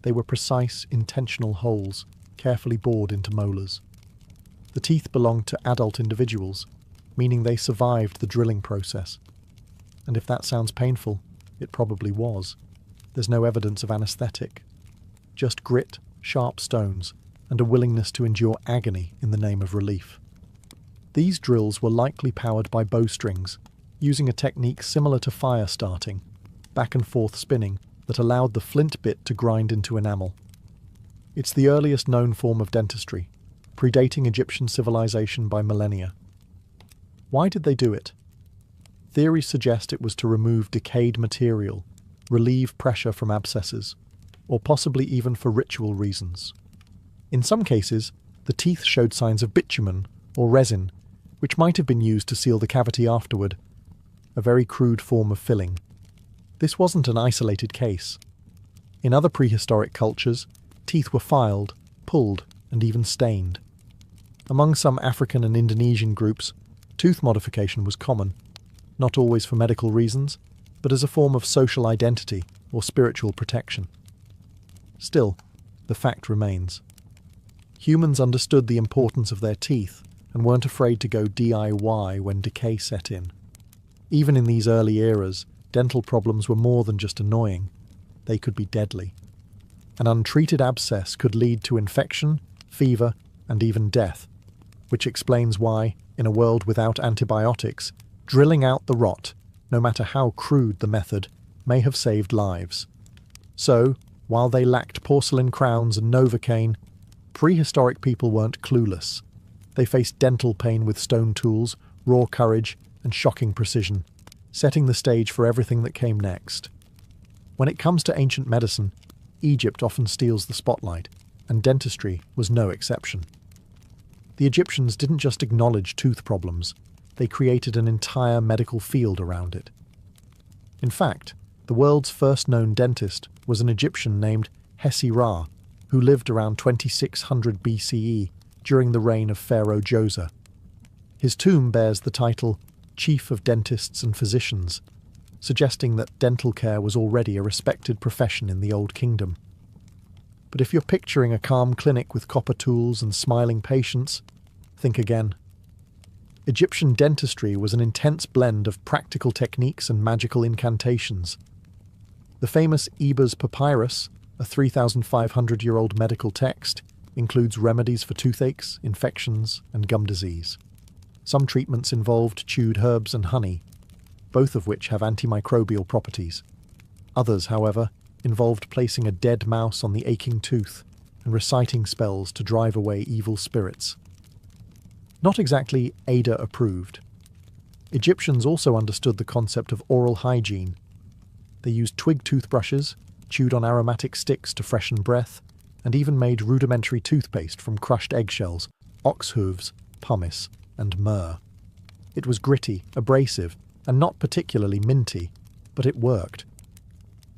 They were precise, intentional holes, carefully bored into molars. The teeth belonged to adult individuals, meaning they survived the drilling process. And if that sounds painful, it probably was. There's no evidence of anesthetic. Just grit, sharp stones, and a willingness to endure agony in the name of relief. These drills were likely powered by bowstrings, using a technique similar to fire starting, back and forth spinning, that allowed the flint bit to grind into enamel. It's the earliest known form of dentistry, predating Egyptian civilization by millennia. Why did they do it? Theories suggest it was to remove decayed material, relieve pressure from abscesses, or possibly even for ritual reasons. In some cases, the teeth showed signs of bitumen or resin, which might have been used to seal the cavity afterward, a very crude form of filling. This wasn't an isolated case. In other prehistoric cultures, teeth were filed, pulled, and even stained. Among some African and Indonesian groups, tooth modification was common, not always for medical reasons, but as a form of social identity or spiritual protection. Still, the fact remains. Humans understood the importance of their teeth and weren't afraid to go DIY when decay set in. Even in these early eras, dental problems were more than just annoying. They could be deadly. An untreated abscess could lead to infection, fever, and even death, which explains why, in a world without antibiotics, drilling out the rot, no matter how crude the method, may have saved lives. So, while they lacked porcelain crowns and Novocaine, prehistoric people weren't clueless. They faced dental pain with stone tools, raw courage, and shocking precision, setting the stage for everything that came next. When it comes to ancient medicine, Egypt often steals the spotlight, and dentistry was no exception. The Egyptians didn't just acknowledge tooth problems, they created an entire medical field around it. In fact, the world's first known dentist was an Egyptian named Hesi-Ra, who lived around 2600 BCE during the reign of Pharaoh Djoser. His tomb bears the title Chief of Dentists and Physicians, suggesting that dental care was already a respected profession in the Old Kingdom. But if you're picturing a calm clinic with copper tools and smiling patients, think again. Egyptian dentistry was an intense blend of practical techniques and magical incantations. The famous Ebers Papyrus, a 3,500-year-old medical text, includes remedies for toothaches, infections, and gum disease. Some treatments involved chewed herbs and honey, both of which have antimicrobial properties. Others, however, involved placing a dead mouse on the aching tooth and reciting spells to drive away evil spirits. Not exactly Ada approved. Egyptians also understood the concept of oral hygiene. They used twig toothbrushes, chewed on aromatic sticks to freshen breath, and even made rudimentary toothpaste from crushed eggshells, ox hooves, pumice, and myrrh. It was gritty, abrasive, and not particularly minty, but it worked.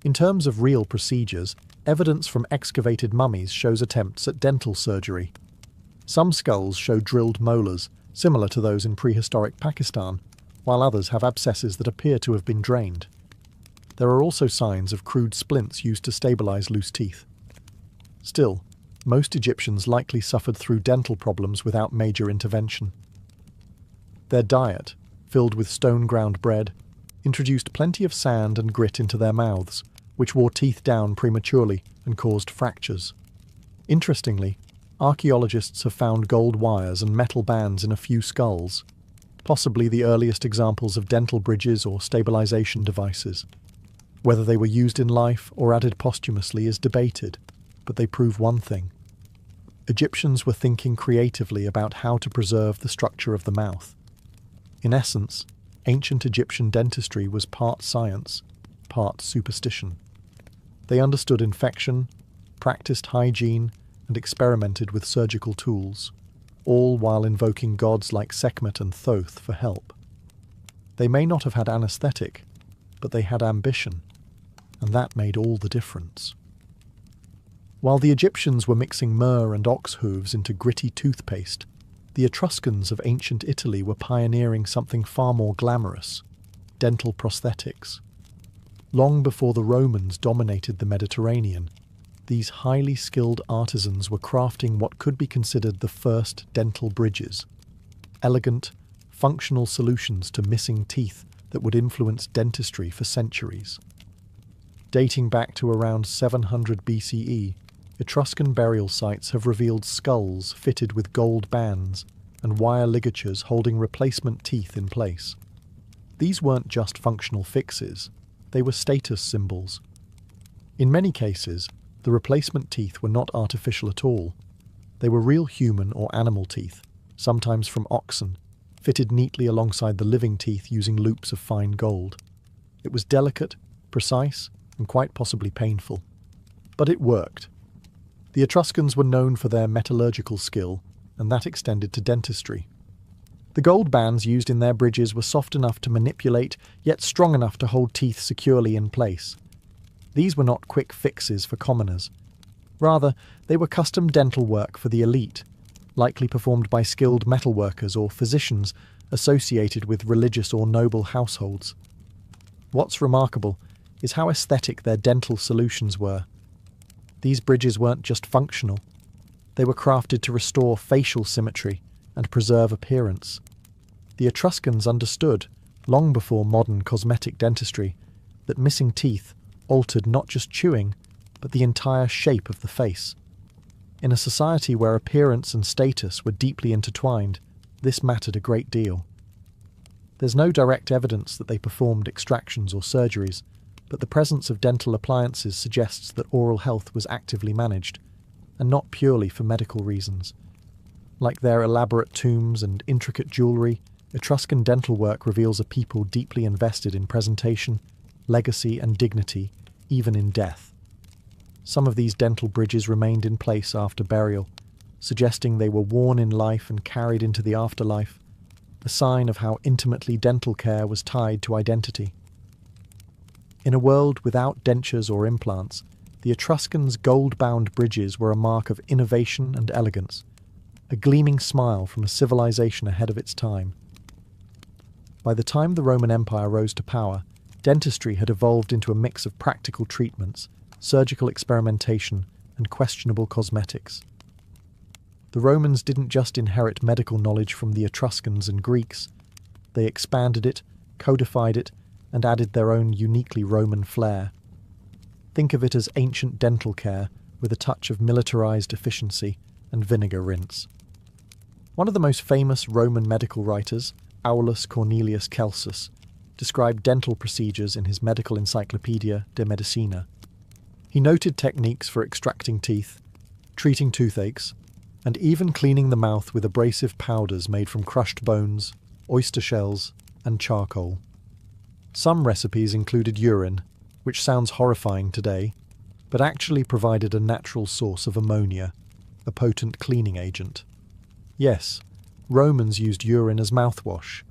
In terms of real procedures, evidence from excavated mummies shows attempts at dental surgery. Some skulls show drilled molars, similar to those in prehistoric Pakistan, while others have abscesses that appear to have been drained. There are also signs of crude splints used to stabilize loose teeth. Still, most Egyptians likely suffered through dental problems without major intervention. Their diet, filled with stone-ground bread, introduced plenty of sand and grit into their mouths, which wore teeth down prematurely and caused fractures. Interestingly, archaeologists have found gold wires and metal bands in a few skulls, possibly the earliest examples of dental bridges or stabilization devices. Whether they were used in life or added posthumously is debated, but they prove one thing. Egyptians were thinking creatively about how to preserve the structure of the mouth. In essence, ancient Egyptian dentistry was part science, part superstition. They understood infection, practiced hygiene, and experimented with surgical tools, all while invoking gods like Sekhmet and Thoth for help. They may not have had anesthetic, but they had ambition, and that made all the difference. While the Egyptians were mixing myrrh and ox hooves into gritty toothpaste, the Etruscans of ancient Italy were pioneering something far more glamorous: dental prosthetics. Long before the Romans dominated the Mediterranean, these highly skilled artisans were crafting what could be considered the first dental bridges, elegant, functional solutions to missing teeth that would influence dentistry for centuries. Dating back to around 700 BCE, Etruscan burial sites have revealed skulls fitted with gold bands and wire ligatures holding replacement teeth in place. These weren't just functional fixes, they were status symbols. In many cases, the replacement teeth were not artificial at all. They were real human or animal teeth, sometimes from oxen, fitted neatly alongside the living teeth using loops of fine gold. It was delicate, precise, and quite possibly painful. But it worked. The Etruscans were known for their metallurgical skill, and that extended to dentistry. The gold bands used in their bridges were soft enough to manipulate, yet strong enough to hold teeth securely in place. These were not quick fixes for commoners. Rather, they were custom dental work for the elite, likely performed by skilled metalworkers or physicians associated with religious or noble households. What's remarkable is how aesthetic their dental solutions were. These bridges weren't just functional. They were crafted to restore facial symmetry and preserve appearance. The Etruscans understood, long before modern cosmetic dentistry, that missing teeth altered not just chewing, but the entire shape of the face. In a society where appearance and status were deeply intertwined, this mattered a great deal. There's no direct evidence that they performed extractions or surgeries, but the presence of dental appliances suggests that oral health was actively managed, and not purely for medical reasons. Like their elaborate tombs and intricate jewellery, Etruscan dental work reveals a people deeply invested in presentation, legacy and dignity, even in death. Some of these dental bridges remained in place after burial, suggesting they were worn in life and carried into the afterlife, a sign of how intimately dental care was tied to identity. In a world without dentures or implants, the Etruscans' gold-bound bridges were a mark of innovation and elegance, a gleaming smile from a civilization ahead of its time. By the time the Roman Empire rose to power, dentistry had evolved into a mix of practical treatments, surgical experimentation, and questionable cosmetics. The Romans didn't just inherit medical knowledge from the Etruscans and Greeks, they expanded it, codified it, and added their own uniquely Roman flair. Think of it as ancient dental care with a touch of militarized efficiency and vinegar rinse. One of the most famous Roman medical writers, Aulus Cornelius Celsus, described dental procedures in his medical encyclopedia De Medicina. He noted techniques for extracting teeth, treating toothaches, and even cleaning the mouth with abrasive powders made from crushed bones, oyster shells, and charcoal. Some recipes included urine, which sounds horrifying today, but actually provided a natural source of ammonia, a potent cleaning agent. Yes, Romans used urine as mouthwash.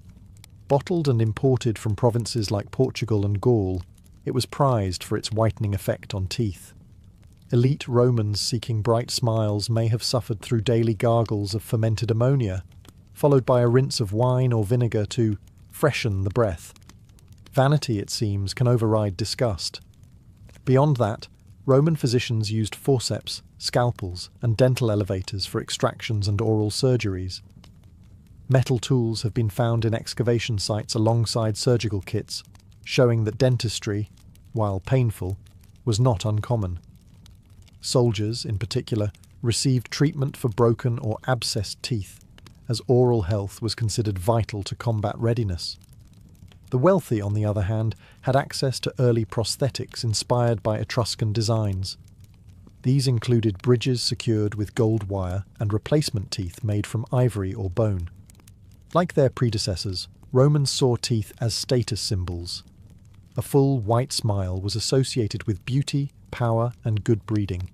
Bottled and imported from provinces like Portugal and Gaul, it was prized for its whitening effect on teeth. Elite Romans seeking bright smiles may have suffered through daily gargles of fermented ammonia, followed by a rinse of wine or vinegar to freshen the breath. Vanity, it seems, can override disgust. Beyond that, Roman physicians used forceps, scalpels, and dental elevators for extractions and oral surgeries. Metal tools have been found in excavation sites alongside surgical kits, showing that dentistry, while painful, was not uncommon. Soldiers, in particular, received treatment for broken or abscessed teeth, as oral health was considered vital to combat readiness. The wealthy, on the other hand, had access to early prosthetics inspired by Etruscan designs. These included bridges secured with gold wire and replacement teeth made from ivory or bone. Like their predecessors, Romans saw teeth as status symbols. A full white smile was associated with beauty, power, and good breeding,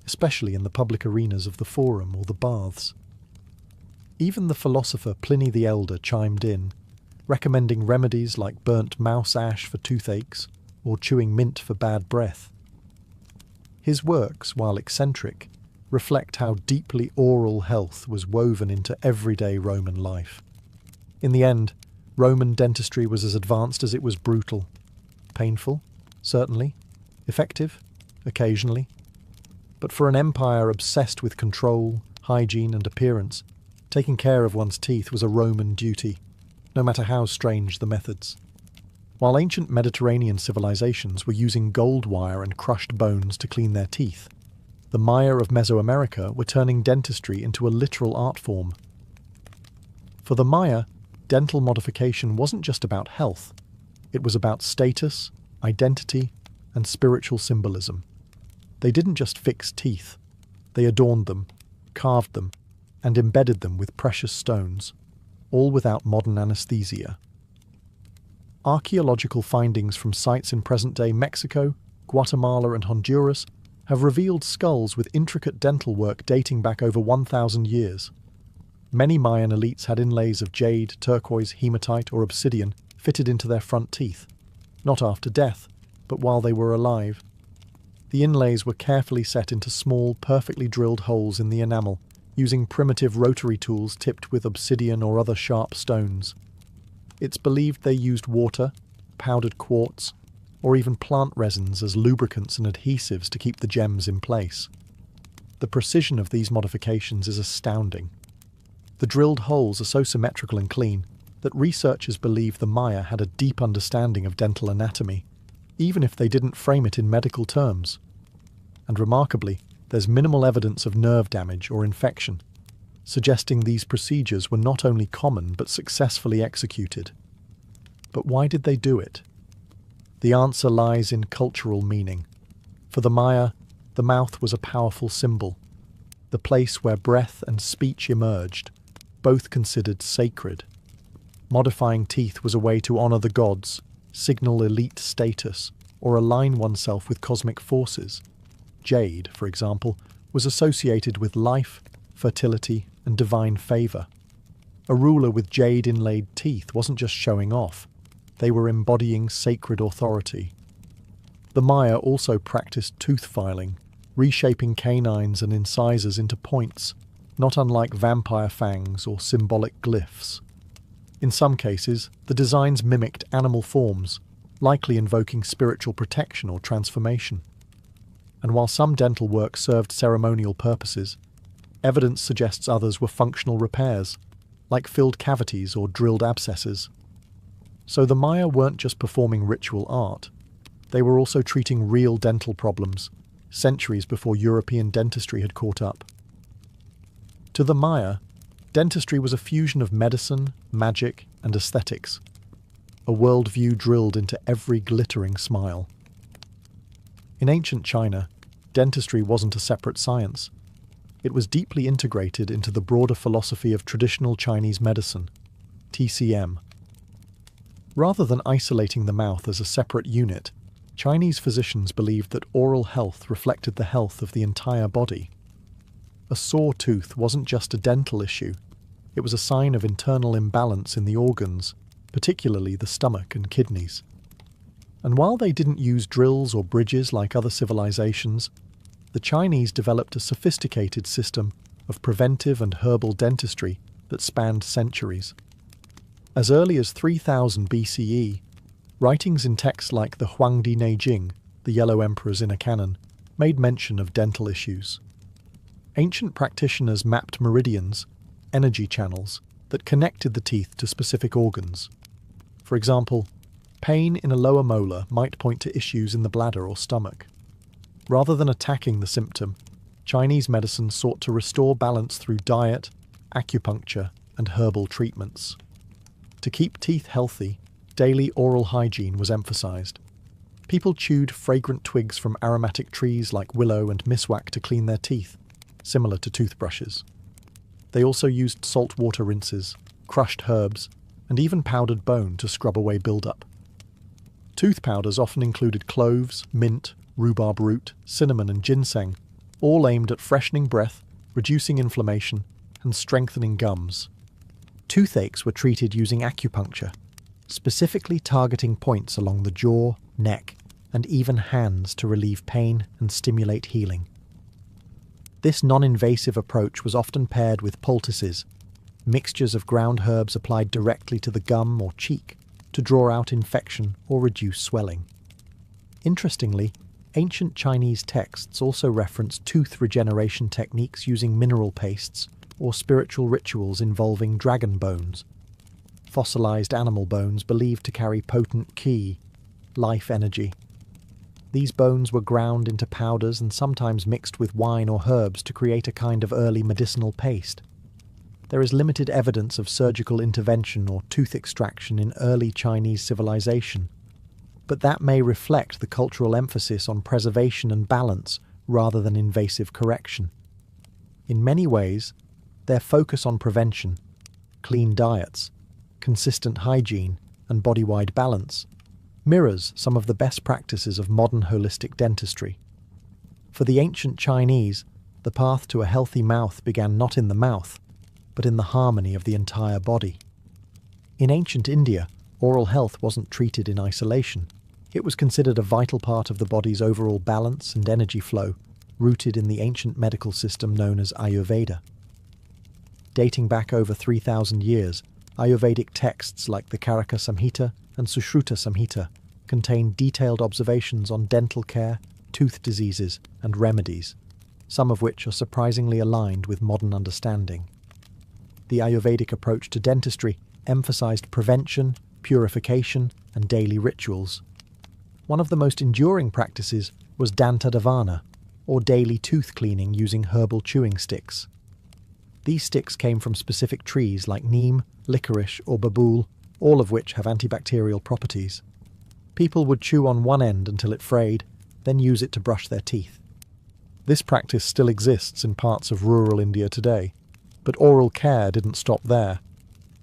especially in the public arenas of the forum or the baths. Even the philosopher Pliny the Elder chimed in, recommending remedies like burnt mouse ash for toothaches or chewing mint for bad breath. His works, while eccentric, reflect how deeply oral health was woven into everyday Roman life. In the end, Roman dentistry was as advanced as it was brutal. Painful, certainly. Effective, occasionally. But for an empire obsessed with control, hygiene, and appearance, taking care of one's teeth was a Roman duty, no matter how strange the methods. While ancient Mediterranean civilizations were using gold wire and crushed bones to clean their teeth, the Maya of Mesoamerica were turning dentistry into a literal art form. For the Maya, dental modification wasn't just about health. It was about status, identity, and spiritual symbolism. They didn't just fix teeth. They adorned them, carved them, and embedded them with precious stones, all without modern anesthesia. Archaeological findings from sites in present-day Mexico, Guatemala, and Honduras have revealed skulls with intricate dental work dating back over 1,000 years. Many Mayan elites had inlays of jade, turquoise, hematite, or obsidian fitted into their front teeth, not after death, but while they were alive. The inlays were carefully set into small, perfectly drilled holes in the enamel, using primitive rotary tools tipped with obsidian or other sharp stones. It's believed they used water, powdered quartz, or even plant resins as lubricants and adhesives to keep the gems in place. The precision of these modifications is astounding. The drilled holes are so symmetrical and clean that researchers believe the Maya had a deep understanding of dental anatomy, even if they didn't frame it in medical terms. And remarkably, there's minimal evidence of nerve damage or infection, suggesting these procedures were not only common but successfully executed. But why did they do it? The answer lies in cultural meaning. For the Maya, the mouth was a powerful symbol, the place where breath and speech emerged, both considered sacred. Modifying teeth was a way to honor the gods, signal elite status, or align oneself with cosmic forces. Jade, for example, was associated with life, fertility, and divine favor. A ruler with jade-inlaid teeth wasn't just showing off, they were embodying sacred authority. The Maya also practiced tooth filing, reshaping canines and incisors into points, not unlike vampire fangs or symbolic glyphs. In some cases, the designs mimicked animal forms, likely invoking spiritual protection or transformation. And while some dental work served ceremonial purposes, evidence suggests others were functional repairs, like filled cavities or drilled abscesses. So the Maya weren't just performing ritual art, they were also treating real dental problems, centuries before European dentistry had caught up. To the Maya, dentistry was a fusion of medicine, magic, and aesthetics, a worldview drilled into every glittering smile. In ancient China, dentistry wasn't a separate science. It was deeply integrated into the broader philosophy of traditional Chinese medicine, TCM. Rather than isolating the mouth as a separate unit, Chinese physicians believed that oral health reflected the health of the entire body. A sore tooth wasn't just a dental issue, it was a sign of internal imbalance in the organs, particularly the stomach and kidneys. And while they didn't use drills or bridges like other civilizations, the Chinese developed a sophisticated system of preventive and herbal dentistry that spanned centuries. As early as 3000 BCE, writings in texts like the Huangdi Neijing, the Yellow Emperor's inner canon, made mention of dental issues. Ancient practitioners mapped meridians, energy channels, that connected the teeth to specific organs. For example, pain in a lower molar might point to issues in the bladder or stomach. Rather than attacking the symptom, Chinese medicine sought to restore balance through diet, acupuncture, and herbal treatments. To keep teeth healthy, daily oral hygiene was emphasized. People chewed fragrant twigs from aromatic trees like willow and miswak to clean their teeth, similar to toothbrushes. They also used saltwater rinses, crushed herbs, and even powdered bone to scrub away buildup. Tooth powders often included cloves, mint, rhubarb root, cinnamon, and ginseng, all aimed at freshening breath, reducing inflammation, and strengthening gums. Toothaches were treated using acupuncture, specifically targeting points along the jaw, neck, and even hands to relieve pain and stimulate healing. This non-invasive approach was often paired with poultices, mixtures of ground herbs applied directly to the gum or cheek to draw out infection or reduce swelling. Interestingly, ancient Chinese texts also reference tooth regeneration techniques using mineral pastes or spiritual rituals involving dragon bones, fossilized animal bones believed to carry potent qi, life energy. These bones were ground into powders and sometimes mixed with wine or herbs to create a kind of early medicinal paste. There is limited evidence of surgical intervention or tooth extraction in early Chinese civilization, but that may reflect the cultural emphasis on preservation and balance rather than invasive correction. In many ways, their focus on prevention, clean diets, consistent hygiene, and body-wide balance mirrors some of the best practices of modern holistic dentistry. For the ancient Chinese, the path to a healthy mouth began not in the mouth, but in the harmony of the entire body. In ancient India, oral health wasn't treated in isolation. It was considered a vital part of the body's overall balance and energy flow, rooted in the ancient medical system known as Ayurveda. Dating back over 3,000 years, Ayurvedic texts like the Karaka Samhita and Sushruta Samhita contain detailed observations on dental care, tooth diseases, and remedies, some of which are surprisingly aligned with modern understanding. The Ayurvedic approach to dentistry emphasized prevention, purification, and daily rituals. One of the most enduring practices was danta davana, or daily tooth cleaning using herbal chewing sticks. These sticks came from specific trees like neem, licorice, or babool, all of which have antibacterial properties. People would chew on one end until it frayed, then use it to brush their teeth. This practice still exists in parts of rural India today, but oral care didn't stop there.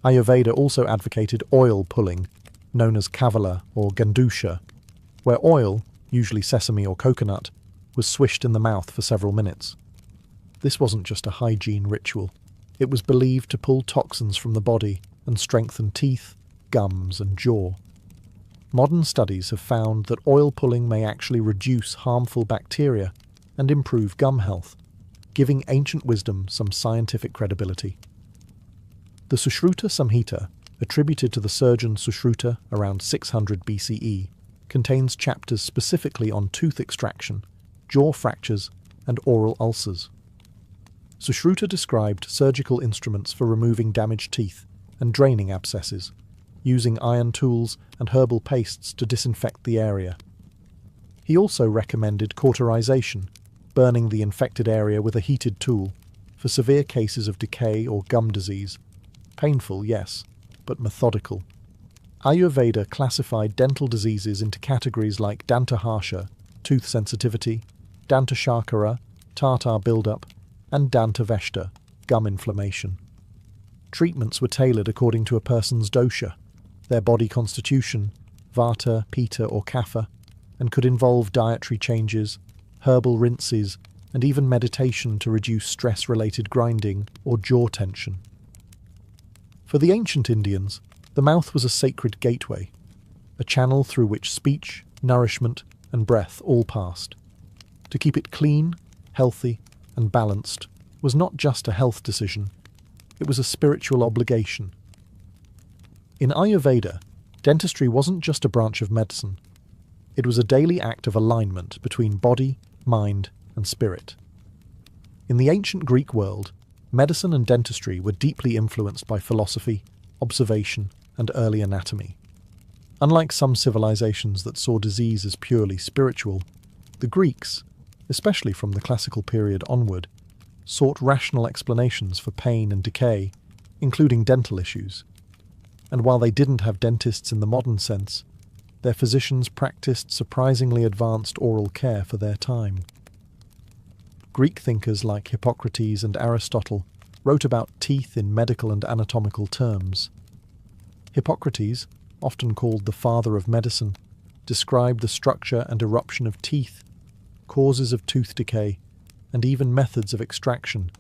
Ayurveda also advocated oil pulling, known as kavala or gandusha, where oil, usually sesame or coconut, was swished in the mouth for several minutes. This wasn't just a hygiene ritual. It was believed to pull toxins from the body and strengthen teeth, gums, and jaw. Modern studies have found that oil pulling may actually reduce harmful bacteria and improve gum health, giving ancient wisdom some scientific credibility. The Sushruta Samhita, attributed to the surgeon Sushruta around 600 BCE, contains chapters specifically on tooth extraction, jaw fractures, and oral ulcers. Sushruta described surgical instruments for removing damaged teeth and draining abscesses, using iron tools and herbal pastes to disinfect the area. He also recommended cauterization, burning the infected area with a heated tool, for severe cases of decay or gum disease. Painful, yes, but methodical. Ayurveda classified dental diseases into categories like dantaharsha, tooth sensitivity, dantashakara, tartar buildup, and dantaveshta, gum inflammation. Treatments were tailored according to a person's dosha, their body constitution, vata, pitta, or kapha, and could involve dietary changes, herbal rinses, and even meditation to reduce stress-related grinding or jaw tension. For the ancient Indians, the mouth was a sacred gateway, a channel through which speech, nourishment, and breath all passed. To keep it clean, healthy, and balanced was not just a health decision, it was a spiritual obligation. In Ayurveda, dentistry wasn't just a branch of medicine. It was a daily act of alignment between body, mind, and spirit. In the ancient Greek world, medicine and dentistry were deeply influenced by philosophy, observation, and early anatomy. Unlike some civilizations that saw disease as purely spiritual, the Greeks, especially from the classical period onward, sought rational explanations for pain and decay, including dental issues. And while they didn't have dentists in the modern sense, their physicians practiced surprisingly advanced oral care for their time. Greek thinkers like Hippocrates and Aristotle wrote about teeth in medical and anatomical terms. Hippocrates, often called the father of medicine, described the structure and eruption of teeth, causes of tooth decay, and even methods of extraction.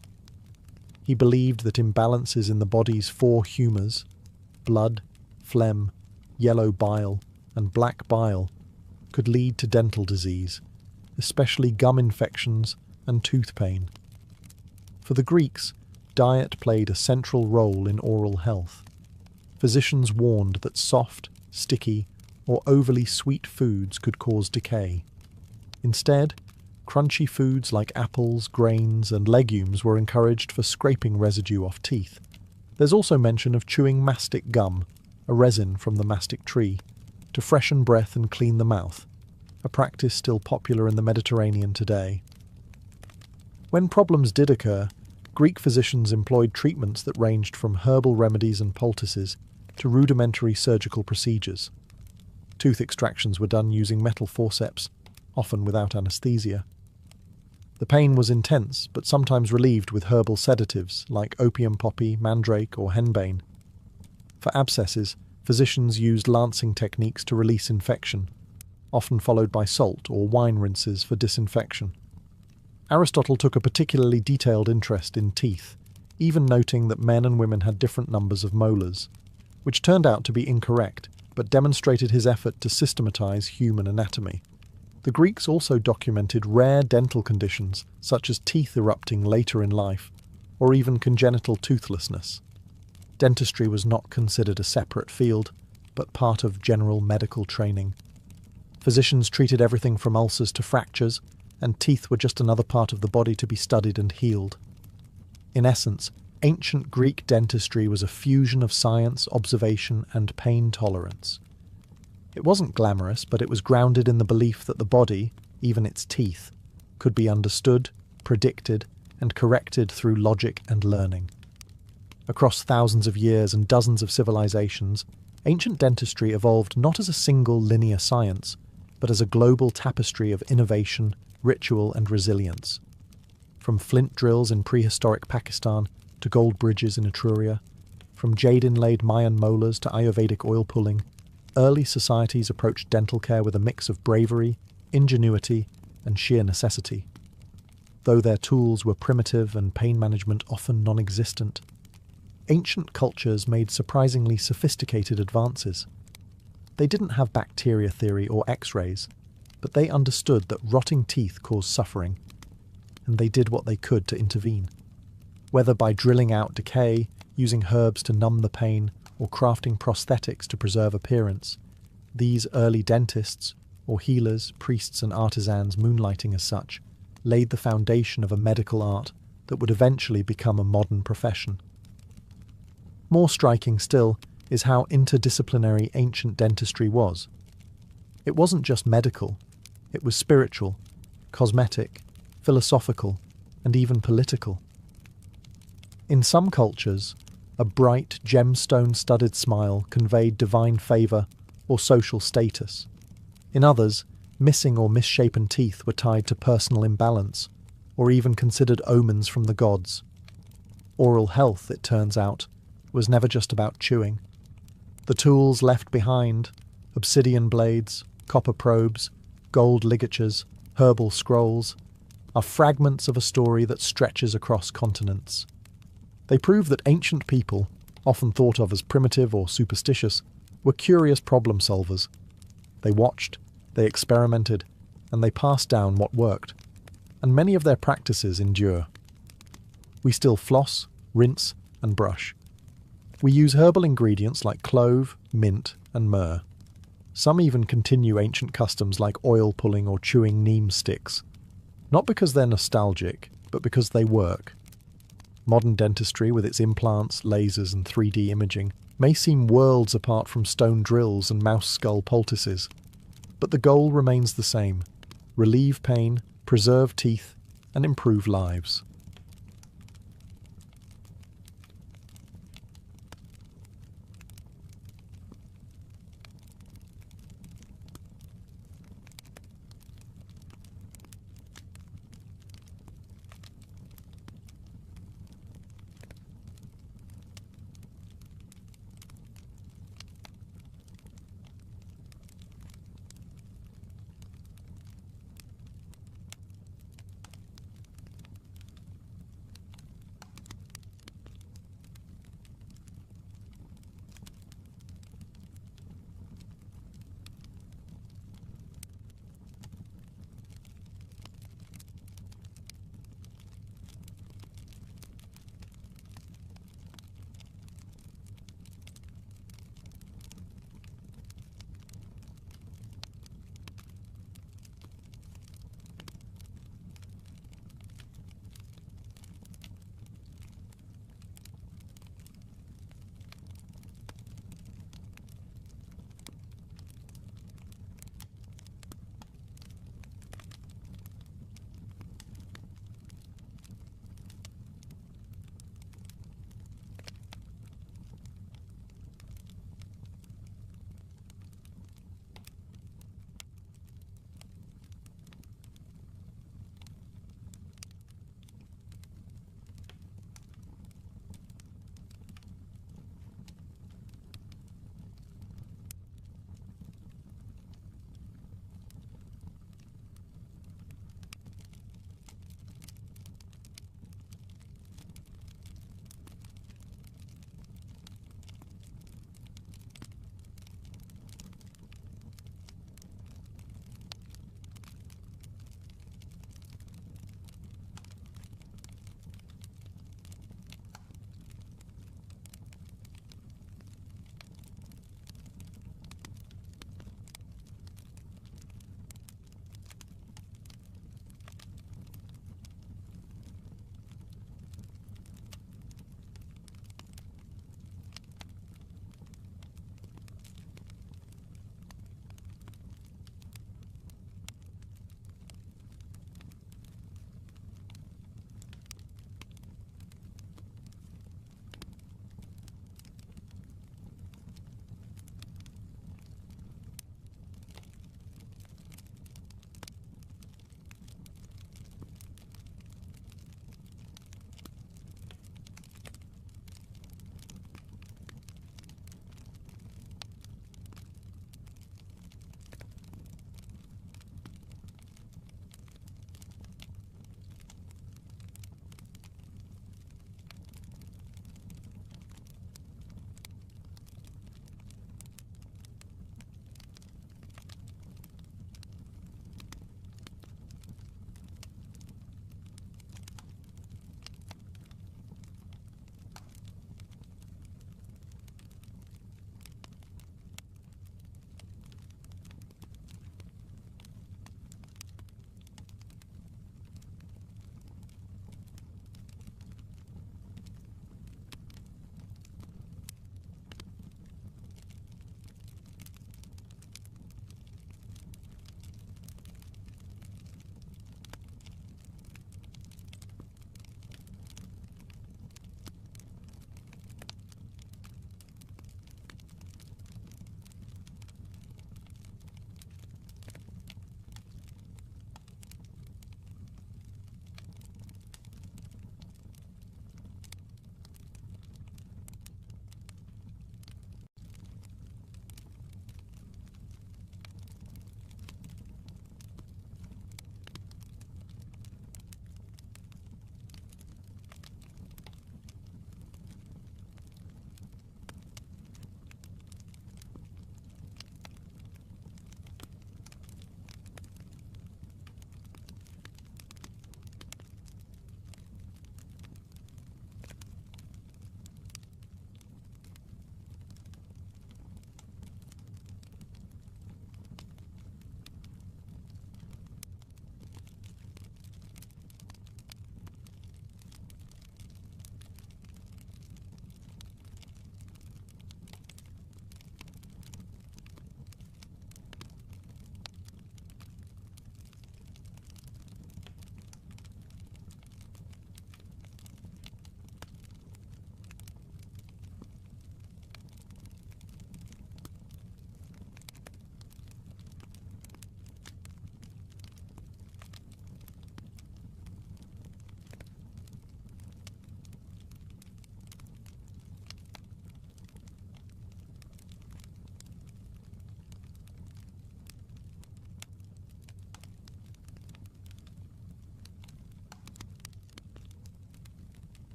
He believed that imbalances in the body's four humours, blood, phlegm, yellow bile, and black bile, could lead to dental disease, especially gum infections and tooth pain. For the Greeks, diet played a central role in oral health. Physicians warned that soft, sticky, or overly sweet foods could cause decay. Instead, crunchy foods like apples, grains, and legumes were encouraged for scraping residue off teeth. There's also mention of chewing mastic gum, a resin from the mastic tree, to freshen breath and clean the mouth, a practice still popular in the Mediterranean today. When problems did occur, Greek physicians employed treatments that ranged from herbal remedies and poultices to rudimentary surgical procedures. Tooth extractions were done using metal forceps, often without anesthesia. The pain was intense, but sometimes relieved with herbal sedatives like opium poppy, mandrake, or henbane. For abscesses, physicians used lancing techniques to release infection, often followed by salt or wine rinses for disinfection. Aristotle took a particularly detailed interest in teeth, even noting that men and women had different numbers of molars, which turned out to be incorrect, but demonstrated his effort to systematize human anatomy. The Greeks also documented rare dental conditions, such as teeth erupting later in life, or even congenital toothlessness. Dentistry was not considered a separate field, but part of general medical training. Physicians treated everything from ulcers to fractures, and teeth were just another part of the body to be studied and healed. In essence, ancient Greek dentistry was a fusion of science, observation, and pain tolerance. It wasn't glamorous, but it was grounded in the belief that the body, even its teeth, could be understood, predicted, and corrected through logic and learning. Across thousands of years and dozens of civilizations, ancient dentistry evolved not as a single linear science, but as a global tapestry of innovation, ritual, and resilience. from flint drills in prehistoric Pakistan to gold bridges in Etruria, from jade-inlaid Mayan molars to Ayurvedic oil pulling, early societies approached dental care with a mix of bravery, ingenuity, and sheer necessity. Though their tools were primitive and pain management often non-existent, ancient cultures made surprisingly sophisticated advances. They didn't have bacteria theory or X-rays, but they understood that rotting teeth caused suffering, and they did what they could to intervene. Whether by drilling out decay, using herbs to numb the pain, or crafting prosthetics to preserve appearance, these early dentists, or healers, priests and artisans moonlighting as such, laid the foundation of a medical art that would eventually become a modern profession. More striking still is how interdisciplinary ancient dentistry was. It wasn't just medical, it was spiritual, cosmetic, philosophical, and even political. In some cultures, a bright, gemstone-studded smile conveyed divine favour or social status. In others, missing or misshapen teeth were tied to personal imbalance, or even considered omens from the gods. Oral health, it turns out, was never just about chewing. The tools left behind, obsidian blades, copper probes, gold ligatures, herbal scrolls, are fragments of a story that stretches across continents. They prove that ancient people, often thought of as primitive or superstitious, were curious problem solvers. They watched, they experimented, and they passed down what worked. And many of their practices endure. We still floss, rinse, and brush. We use herbal ingredients like clove, mint, and myrrh. Some even continue ancient customs like oil pulling or chewing neem sticks. Not because they're nostalgic, but because they work. Modern dentistry, with its implants, lasers, and 3D imaging, may seem worlds apart from stone drills and mouse skull poultices. But the goal remains the same: relieve pain, preserve teeth, and improve lives.